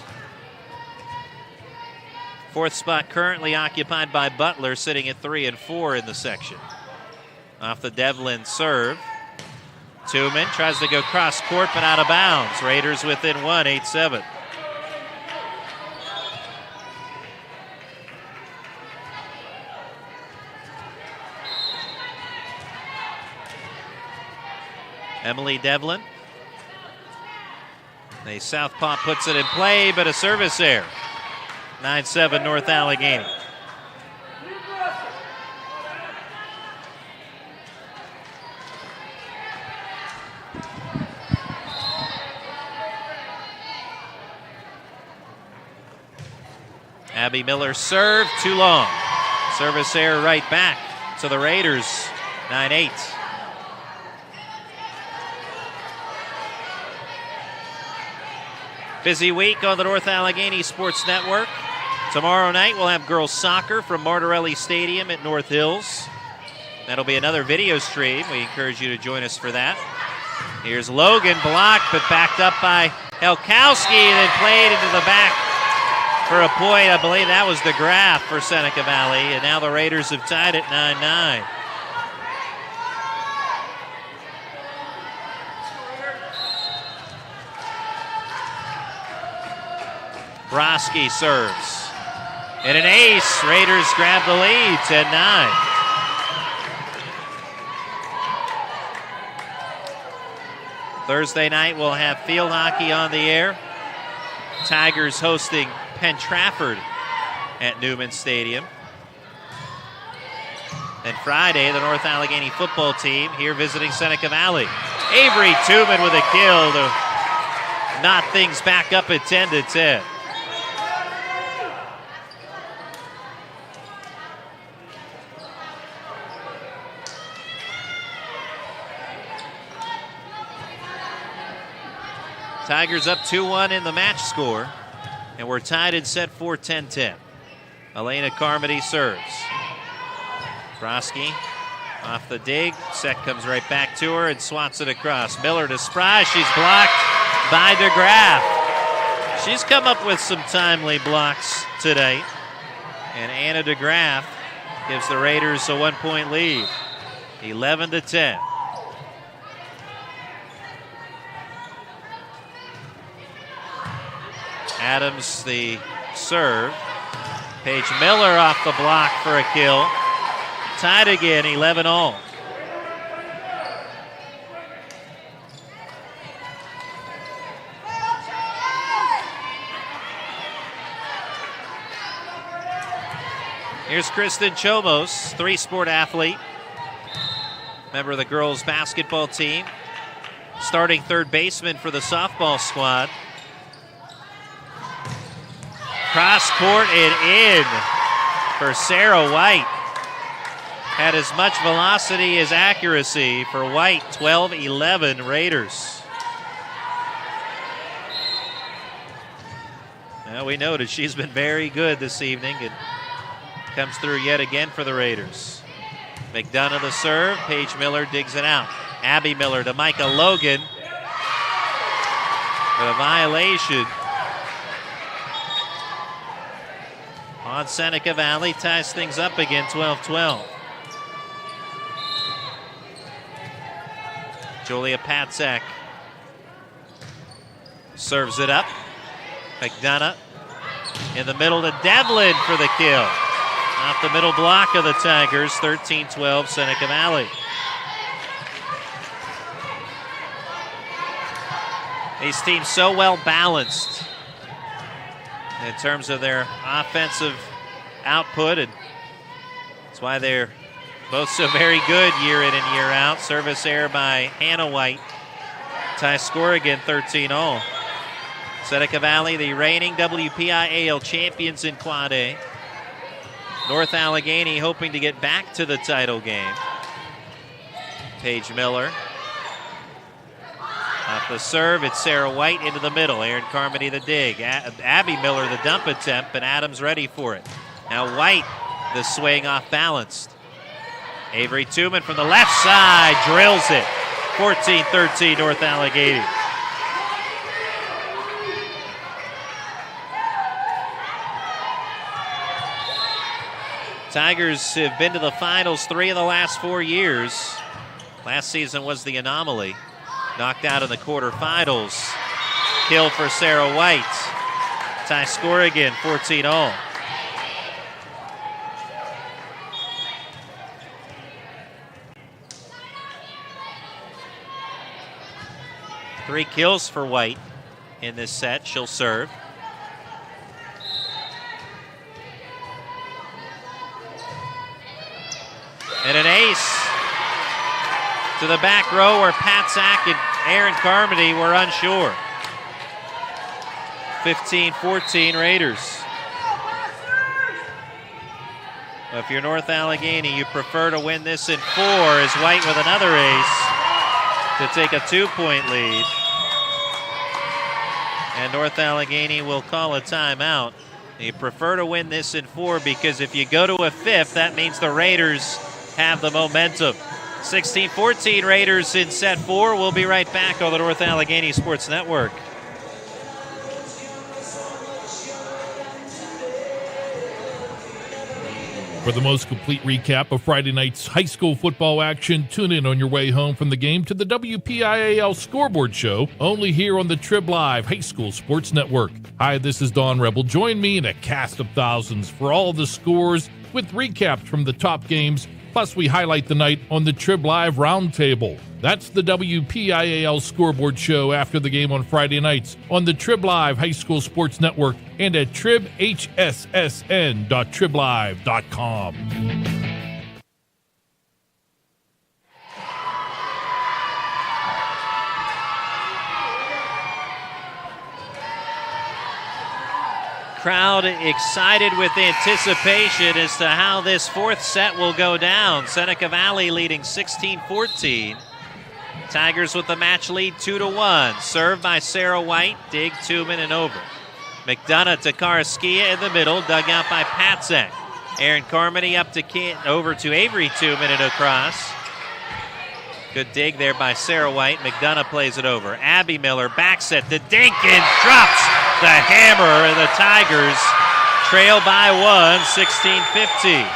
Fourth spot currently occupied by Butler, sitting at 3-4 in the section. Off the Devlin serve. Tooman tries to go cross court, but out of bounds. Raiders within 1, 8-7. Emily Devlin. A southpaw puts it in play, but a service error. 9-7 North Allegheny. Abby Miller serve, too long. Service error right back to the Raiders, 9-8. Busy week on the North Allegheny Sports Network. Tomorrow night we'll have girls soccer from Martorelli Stadium at North Hills. That'll be another video stream. We encourage you to join us for that. Here's Logan, blocked but backed up by Helkowski and then played into the back for a point. I believe that was the Graf for Seneca Valley, and now the Raiders have tied it 9-9. Broski serves. And an ace. Raiders grab the lead, 10-9. Thursday night we'll have field hockey on the air. Tigers hosting Penn Trafford at Newman Stadium. And Friday, the North Allegheny football team here visiting Seneca Valley. Avery Tooman with a kill to knot things back up at 10-10. Tigers up 2-1 in the match score, and we're tied in set 4, 10-10. Elena Carmody serves. Broski off the dig. Set comes right back to her and swats it across. Miller to Spry. She's blocked by DeGraff. She's come up with some timely blocks tonight. And Anna DeGraff gives the Raiders a 1-point lead, 11-10. Adams the serve. Paige Miller off the block for a kill. Tied again, 11-all. Here's Kristen Chomos, three-sport athlete, member of the girls' basketball team, starting third baseman for the softball squad. Cross court and in for Sarah White. Had as much velocity as accuracy for White, 12-11 Raiders. Well, we noted she's been very good this evening and comes through yet again for the Raiders. McDonough the serve. Paige Miller digs it out. Abby Miller to Micah Logan. With a violation on Seneca Valley. Ties things up again, 12-12. Julia Patzak serves it up. McDonough in the middle to Devlin for the kill. Off the middle block of the Tigers, 13-12 Seneca Valley. These teams so well balanced in terms of their offensive output, and that's why they're both so very good year in and year out. Service error by Hannah White. Tie score again, 13-all. Seneca Valley, the reigning WPIAL champions in Quad A. North Allegheny hoping to get back to the title game. Paige Miller. Off the serve, it's Sarah White into the middle. Erin Carmody the dig. Abby Miller the dump attempt, and Adams ready for it. Now White, the swing off balanced. Avery Tooman from the left side drills it. 14-13 North Allegheny. Tigers have been to the finals 3 of the last 4 years. Last season was the anomaly. Knocked out in the quarterfinals. Kill for Sarah White. Tie score again, 14-all. Three kills for White in this set. She'll serve. And an ace to the back row where Patzak and Erin Carmody were unsure. 15-14 Raiders. If you're North Allegheny, you prefer to win this in 4 as White with another ace to take a 2-point lead. And North Allegheny will call a timeout. You prefer to win this in 4 because if you go to a 5th, that means the Raiders have the momentum. 16-14 Raiders in set 4. We'll be right back on the North Allegheny Sports Network. For the most complete recap of Friday night's high school football action, tune in on your way home from the game to the WPIAL Scoreboard Show, only here on the Trib Live High School Sports Network. Hi, this is Don Rebel. Join me in a cast of thousands for all the scores with recaps from the top games. Plus, we highlight the night on the Trib Live Roundtable. That's the WPIAL Scoreboard Show after the game on Friday nights on the Trib Live High School Sports Network and at tribhssn.triblive.com. Crowd excited with anticipation as to how this 4th set will go down. Seneca Valley leading 16-14. Tigers with the match lead 2-1. Served by Sarah White, dig Tooman and over. McDonough to Karaskia in the middle, dug out by Patzak. Erin Carmody up to over to Avery Tooman and across. Good dig there by Sarah White. McDonough plays it over. Abby Miller backs it to Dinkins, drops the hammer, and the Tigers trail by 1, 16-15.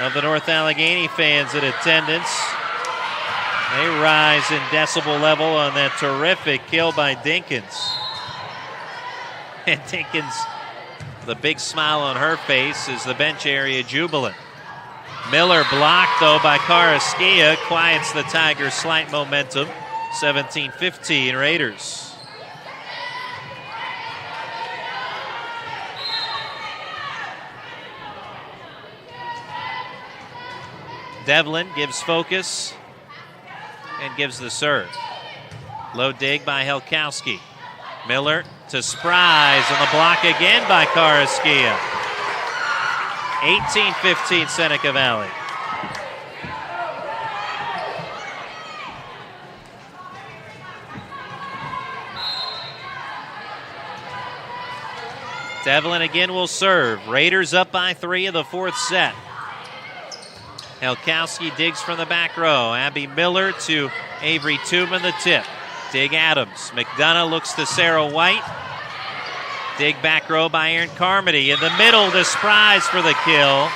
Of the North Allegheny fans in attendance, they rise in decibel level on that terrific kill by Dinkins. And Dinkins, the big smile on her face, is the bench area jubilant. Miller blocked, though, by Karaskia. Quiets the Tigers' slight momentum. 17-15 Raiders. Devlin gives focus and gives the serve. Low dig by Helkowski. Miller to Spries, and the block again by Karaskia. 18-15 Seneca Valley. Devlin again will serve. Raiders up by 3 in the fourth set. Helkowski digs from the back row. Abby Miller to Avery Tubman, the tip. Dig Adams. McDonough looks to Sarah White. Dig back row by Erin Carmody. In the middle to Spries for the kill.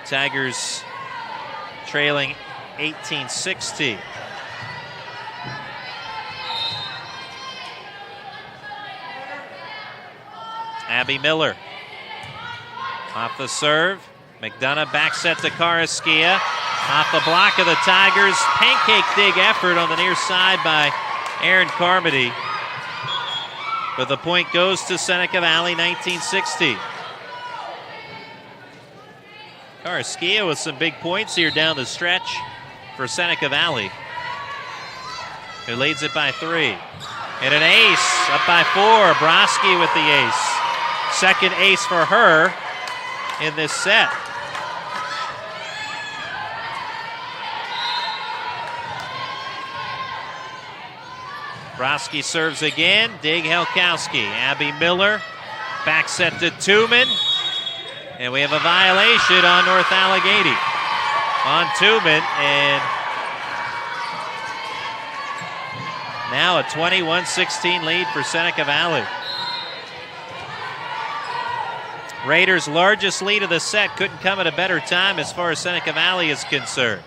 Tigers trailing 18-16. Abby Miller off the serve. McDonough back set to Karaskia. Off the block of the Tigers. Pancake dig effort on the near side by Erin Carmody. But the point goes to Seneca Valley, 19-16. Karaskia with some big points here down the stretch for Seneca Valley, who leads it by 3. And an ace, up by 4. Broski with the ace. Second ace for her in this set. Broski serves again. Dig Helkowski. Abby Miller. Back set to Tooman. And we have a violation on North Allegheny. On Tooman. And now a 21-16 lead for Seneca Valley. Raiders' largest lead of the set couldn't come at a better time as far as Seneca Valley is concerned.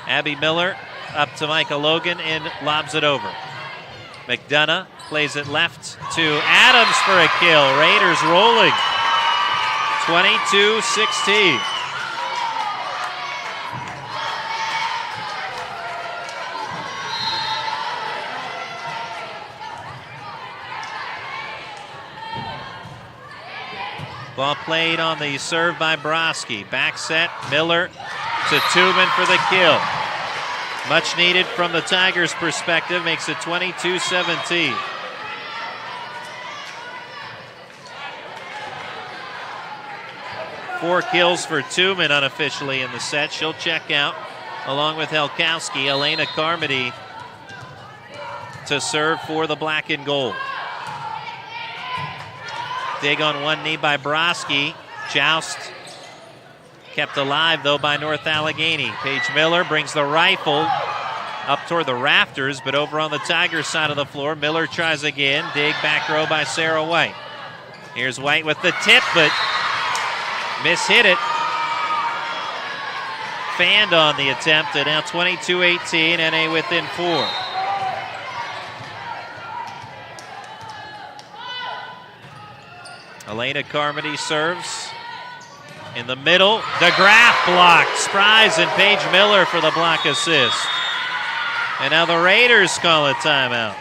Abby Miller up to Micah Logan and lobs it over. McDonough plays it left to Adams for a kill. Raiders rolling. 22-16. Ball played on the serve by Broski. Back set, Miller to Tubman for the kill. Much needed from the Tigers' perspective, makes it 22-17. Four kills for Tubman unofficially in the set. She'll check out along with Helkowski. Elena Carmody to serve for the black and gold. Dig on one knee by Broski. Joust kept alive, though, by North Allegheny. Paige Miller brings the rifle up toward the rafters, but over on the Tigers side of the floor, Miller tries again. Dig back row by Sarah White. Here's White with the tip, but mishit it. Fanned on the attempt, and now 22-18, NA within 4. Elena Carmody serves. In the middle, DeGraff blocked. Spries and Paige Miller for the block assist. And now the Raiders call a timeout.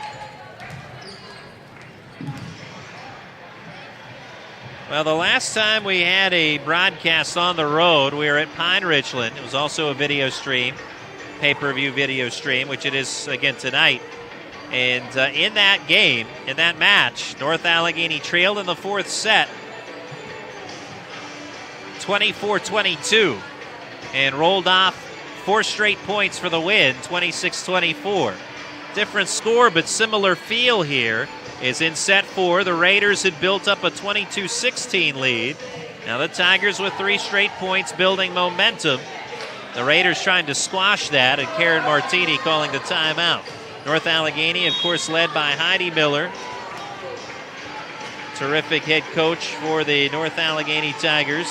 Well, the last time we had a broadcast on the road, we were at Pine Richland. It was also a video stream, pay-per-view video stream, which it is again tonight. And in that game, in that match, North Allegheny trailed in the fourth set 24-22 and rolled off 4 straight points for the win, 26-24. Different score, but similar feel here is in set 4. The Raiders had built up a 22-16 lead. Now the Tigers with 3 straight points building momentum. The Raiders trying to squash that, and Karen Martini calling the timeout. North Allegheny, of course, led by Heidi Miller. Terrific head coach for the North Allegheny Tigers.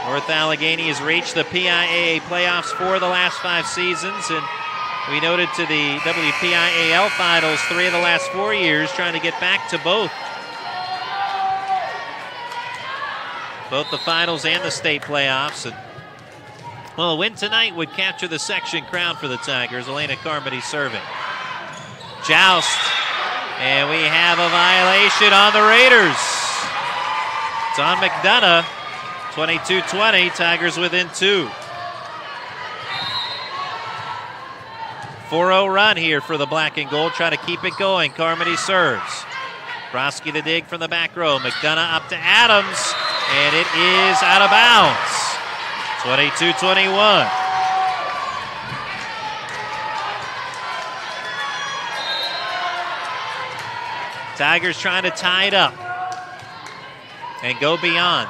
North Allegheny has reached the PIAA playoffs for the last 5 seasons, and We noted to the WPIAL finals 3 of the last 4 years, trying to get back to both the finals and the state playoffs. And, well, a win tonight would capture the section crown for the Tigers. Elena Carmody serving. Joust. And we have a violation on the Raiders. It's on McDonough. 22-20, Tigers within 2. 4-0 run here for the black and gold. Try to keep it going. Carmody serves. Broski to dig from the back row. McDonough up to Adams, and it is out of bounds. 22-21. Tigers trying to tie it up and go beyond.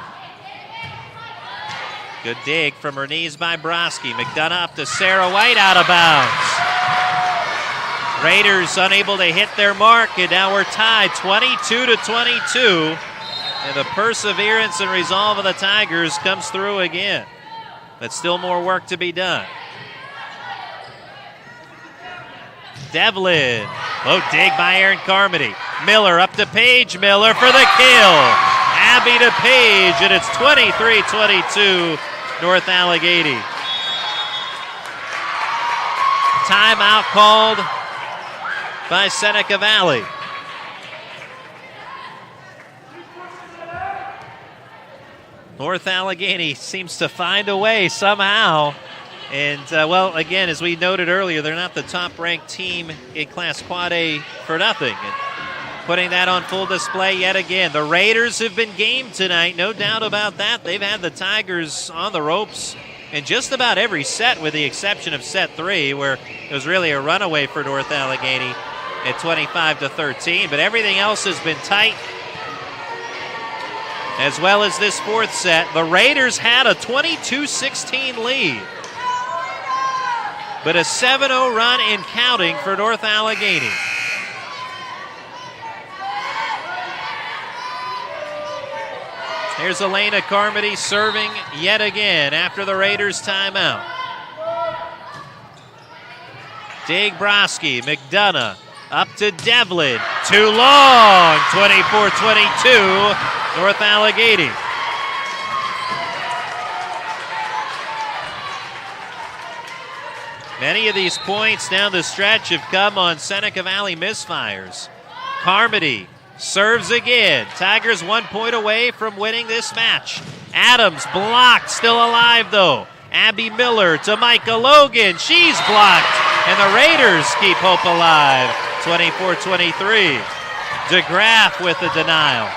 Good dig from her knees by Broski. McDonough up to Sarah White, out of bounds. Raiders unable to hit their mark, and now we're tied 22-22. And the perseverance and resolve of the Tigers comes through again. But still more work to be done. Devlin. Low dig by Erin Carmody. Miller up to Paige. Miller for the kill. Abby to Paige, and it's 23-22 North Allegheny. Timeout called by Seneca Valley. North Allegheny seems to find a way somehow. And, well, again, as we noted earlier, they're not the top-ranked team in Class Quad A for nothing. And putting that on full display yet again. The Raiders have been game tonight, no doubt about that. They've had the Tigers on the ropes in just about every set, with the exception of set 3, where it was really a runaway for North Allegheny at 25-13. But everything else has been tight, as well as this fourth set. The Raiders had a 22-16 lead, but a 7-0 run and counting for North Allegheny. Here's Elena Carmody serving yet again after the Raiders' timeout. Dig Broski, McDonough up to Devlin. Too long, 24-22, North Allegheny. Many of these points down the stretch have come on Seneca Valley misfires. Carmody serves again. Tigers 1 point away from winning this match. Adams blocked, still alive though. Abby Miller to Micah Logan. She's blocked, and the Raiders keep hope alive. 24-23. DeGraff with the denial.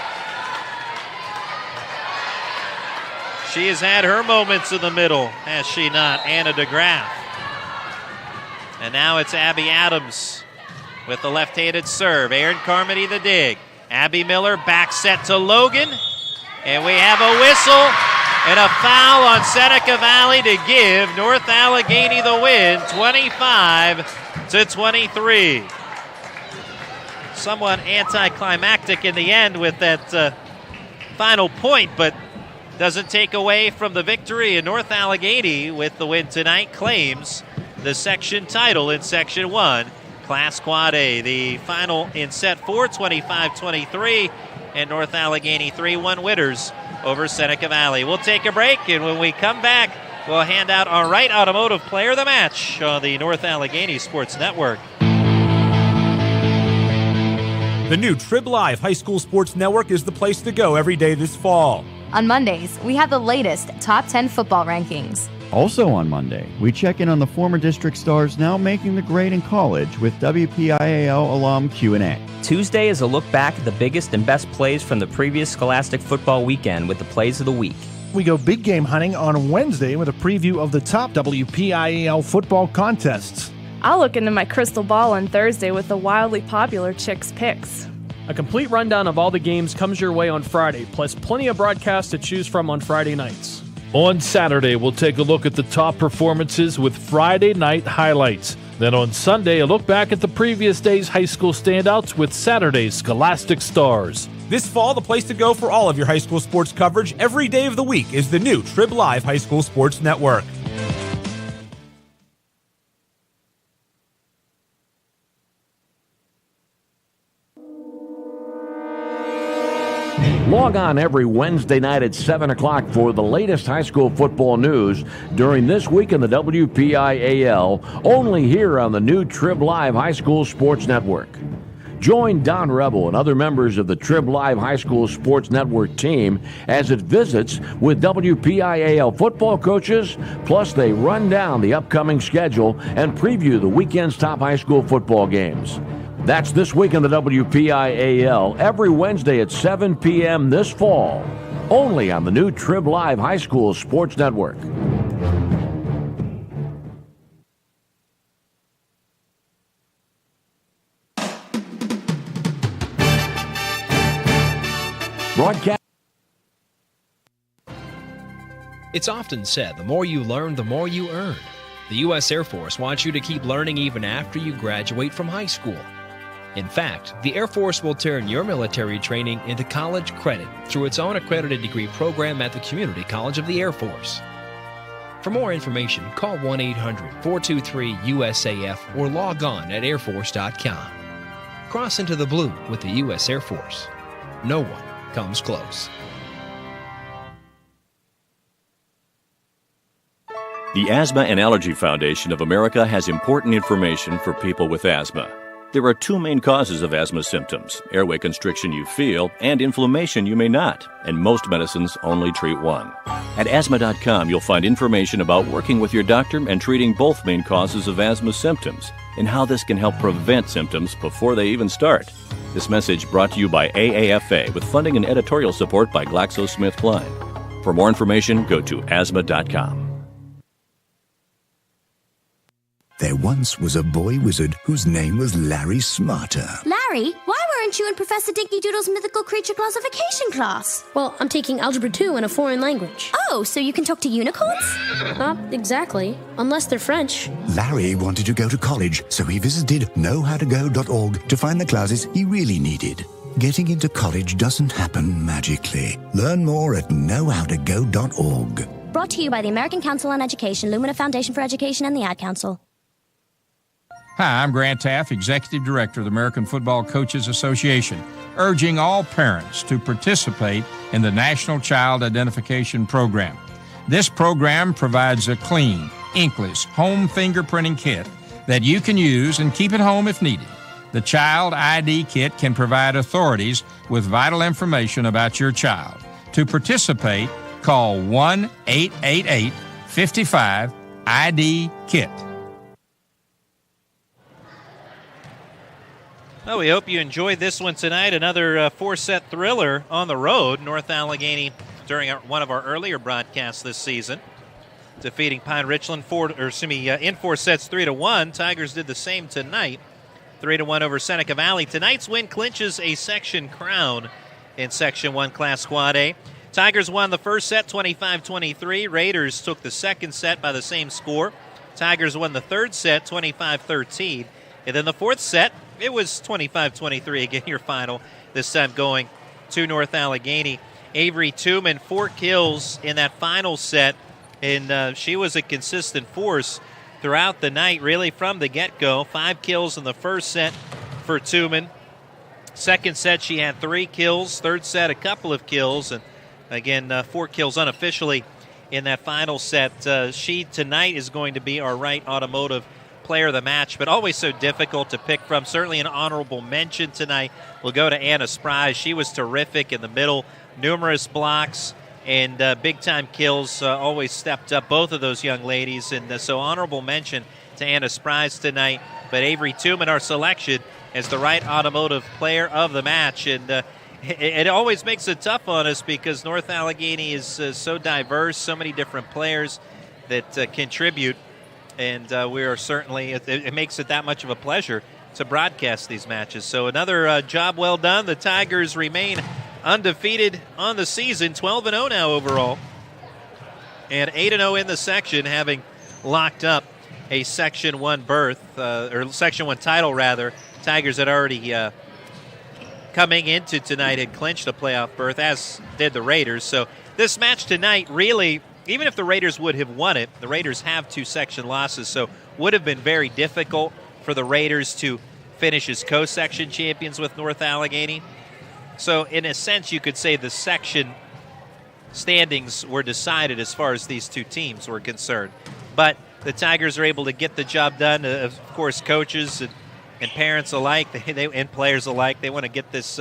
She has had her moments in the middle, has she not? Anna DeGraff. And now it's Abby Adams with the left-handed serve. Erin Carmody the dig. Abby Miller back set to Logan. And we have a whistle and a foul on Seneca Valley to give North Allegheny the win, 25-23. Somewhat anticlimactic in the end with that final point, but doesn't take away from the victory. And North Allegheny, with the win tonight, claims the section title in Section 1, Class Quad A. The final in Set 4, 25-23, and North Allegheny 3-1 winners over Seneca Valley. We'll take a break, and when we come back, we'll hand out our Wright Automotive Player of the Match on the North Allegheny Sports Network. The new Trib Live High School Sports Network is the place to go every day this fall. On Mondays, we have the latest top 10 football rankings. Also on Monday, we check in on the former district stars now making the grade in college with WPIAL alum Q&A. Tuesday is a look back at the biggest and best plays from the previous Scholastic football weekend with the plays of the week. We go big game hunting on Wednesday with a preview of the top WPIAL football contests. I'll look into my crystal ball on Thursday with the wildly popular Chicks Picks. A complete rundown of all the games comes your way on Friday, plus plenty of broadcasts to choose from on Friday nights. On Saturday, we'll take a look at the top performances with Friday night highlights. Then on Sunday, a look back at the previous day's high school standouts with Saturday's Scholastic Stars. This fall, the place to go for all of your high school sports coverage every day of the week is the new Trib Live High School Sports Network. Log on every Wednesday night at 7 o'clock for the latest high school football news during This Week in the WPIAL, only here on the new Trib Live High School Sports Network. Join Don Rebel and other members of the Trib Live High School Sports Network team as it visits with WPIAL football coaches, plus they run down the upcoming schedule and preview the weekend's top high school football games. That's This Week in the WPIAL, every Wednesday at 7 p.m. this fall, only on the new Trib Live High School Sports Network. Broadcast. It's often said, the more you learn, the more you earn. The U.S. Air Force wants you to keep learning even after you graduate from high school. In fact, the Air Force will turn your military training into college credit through its own accredited degree program at the Community College of the Air Force. For more information, call 1-800-423-USAF or log on at airforce.com. Cross into the blue with the U.S. Air Force. No one comes close. The Asthma and Allergy Foundation of America has important information for people with asthma. There are two main causes of asthma symptoms: airway constriction you feel and inflammation you may not, and most medicines only treat one. At asthma.com, you'll find information about working with your doctor and treating both main causes of asthma symptoms and how this can help prevent symptoms before they even start. This message brought to you by AAFA with funding and editorial support by GlaxoSmithKline. For more information, go to asthma.com. There once was a boy wizard whose name was Larry Smarter. Larry, why weren't you in Professor Dinky Doodle's mythical creature classification class? Well, I'm taking Algebra 2 in a foreign language. Oh, so you can talk to unicorns? Not exactly, unless they're French. Larry wanted to go to college, so he visited knowhowtogo.org to find the classes he really needed. Getting into college doesn't happen magically. Learn more at knowhowtogo.org. Brought to you by the American Council on Education, Lumina Foundation for Education, and the Ad Council. Hi, I'm Grant Taff, Executive Director of the American Football Coaches Association, urging all parents to participate in the National Child Identification Program. This program provides a clean, inkless, home fingerprinting kit that you can use and keep at home if needed. The Child ID Kit can provide authorities with vital information about your child. To participate, call 1-888-55-ID-KIT. Well, we hope you enjoyed this one tonight. Another four-set thriller on the road. North Allegheny, during one of our earlier broadcasts this season, defeating Pine Richland in 4 sets 3-1. Tigers did the same tonight, 3-1 over Seneca Valley. Tonight's win clinches a section crown in Section 1 Class Quad A. Tigers won the first set 25-23. Raiders took the second set by the same score. Tigers won the third set 25-13. And then the fourth set, it was 25-23, again, your final, this time going to North Allegheny. Avery Tooman, 4 kills in that final set, and she was a consistent force throughout the night, really from the get-go. 5 kills in the first set for Tooman. Second set, she had 3 kills. Third set, a couple of kills, and again, 4 kills unofficially in that final set. She tonight is going to be our Wright Automotive Player of the Match, but always so difficult to pick from. Certainly an honorable mention tonight will go to Anna Spry. She was terrific in the middle, numerous blocks and big-time kills, always stepped up, both of those young ladies, and so honorable mention to Anna Spry tonight. But Avery Tooman, our selection, as the Wright Automotive Player of the Match, and it always makes it tough on us because North Allegheny is so diverse, so many different players that contribute. And we are certainly, it makes it that much of a pleasure to broadcast these matches. So another job well done. The Tigers remain undefeated on the season, 12-0 now overall, and 8-0 in the section, having locked up a Section 1 berth, or Section 1 title, rather. Tigers had already, coming into tonight, had clinched a playoff berth, as did the Raiders. So this match tonight really, even if the Raiders would have won it, the Raiders have 2 section losses, so would have been very difficult for the Raiders to finish as co-section champions with North Allegheny. So in a sense, you could say the section standings were decided as far as these two teams were concerned. But the Tigers are able to get the job done. Of course, coaches and parents alike, and players alike, they want to get this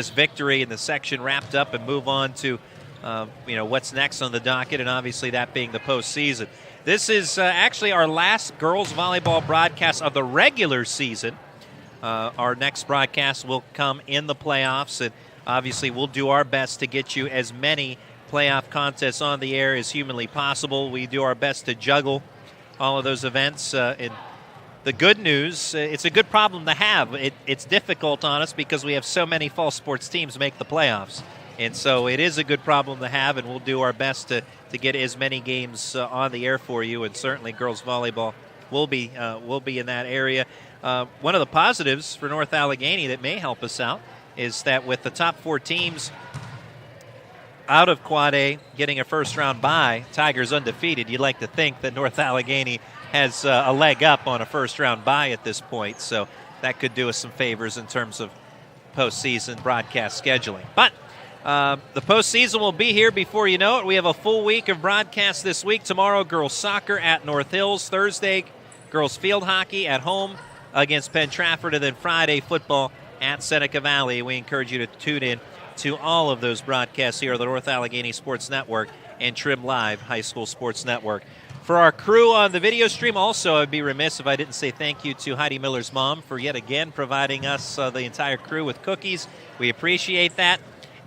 victory in the section wrapped up and move on to what's next on the docket, and obviously that being the postseason. This is actually our last girls volleyball broadcast of the regular season. Our next broadcast will come in the playoffs, and obviously we'll do our best to get you as many playoff contests on the air as humanly possible. We do our best to juggle all of those events. And the good news, it's a good problem to have. It's difficult on us because we have so many fall sports teams make the playoffs. And so it is a good problem to have, and we'll do our best to get as many games on the air for you. And certainly girls volleyball will be in that area. One of the positives for North Allegheny that may help us out is that with the top 4 teams out of Quad A getting a first-round bye, Tigers undefeated, you'd like to think that North Allegheny has a leg up on a first-round bye at this point. So that could do us some favors in terms of postseason broadcast scheduling. But the postseason will be here before you know it. We have a full week of broadcasts this week. Tomorrow, girls soccer at North Hills. Thursday, girls field hockey at home against Penn Trafford. And then Friday, football at Seneca Valley. We encourage you to tune in to all of those broadcasts here on the North Allegheny Sports Network and Trib Live High School Sports Network. For our crew on the video stream, also, I'd be remiss if I didn't say thank you to Heidi Miller's mom for yet again providing us, the entire crew, with cookies. We appreciate that.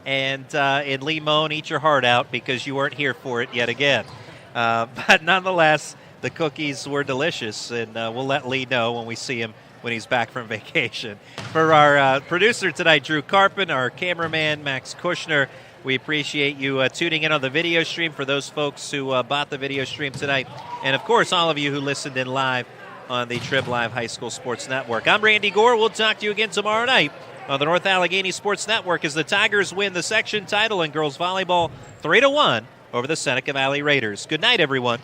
And Lee Moan, eat your heart out because you weren't here for it yet again. But nonetheless, the cookies were delicious, and we'll let Lee know when we see him when he's back from vacation. For our producer tonight, Drew Carpin, our cameraman, Max Kushner, we appreciate you tuning in on the video stream for those folks who bought the video stream tonight. And, of course, all of you who listened in live on the Trib Live High School Sports Network. I'm Randy Gore. We'll talk to you again tomorrow night on the North Allegheny Sports Network as the Tigers win the section title in girls volleyball 3-1 over the Seneca Valley Raiders. Good night, everyone.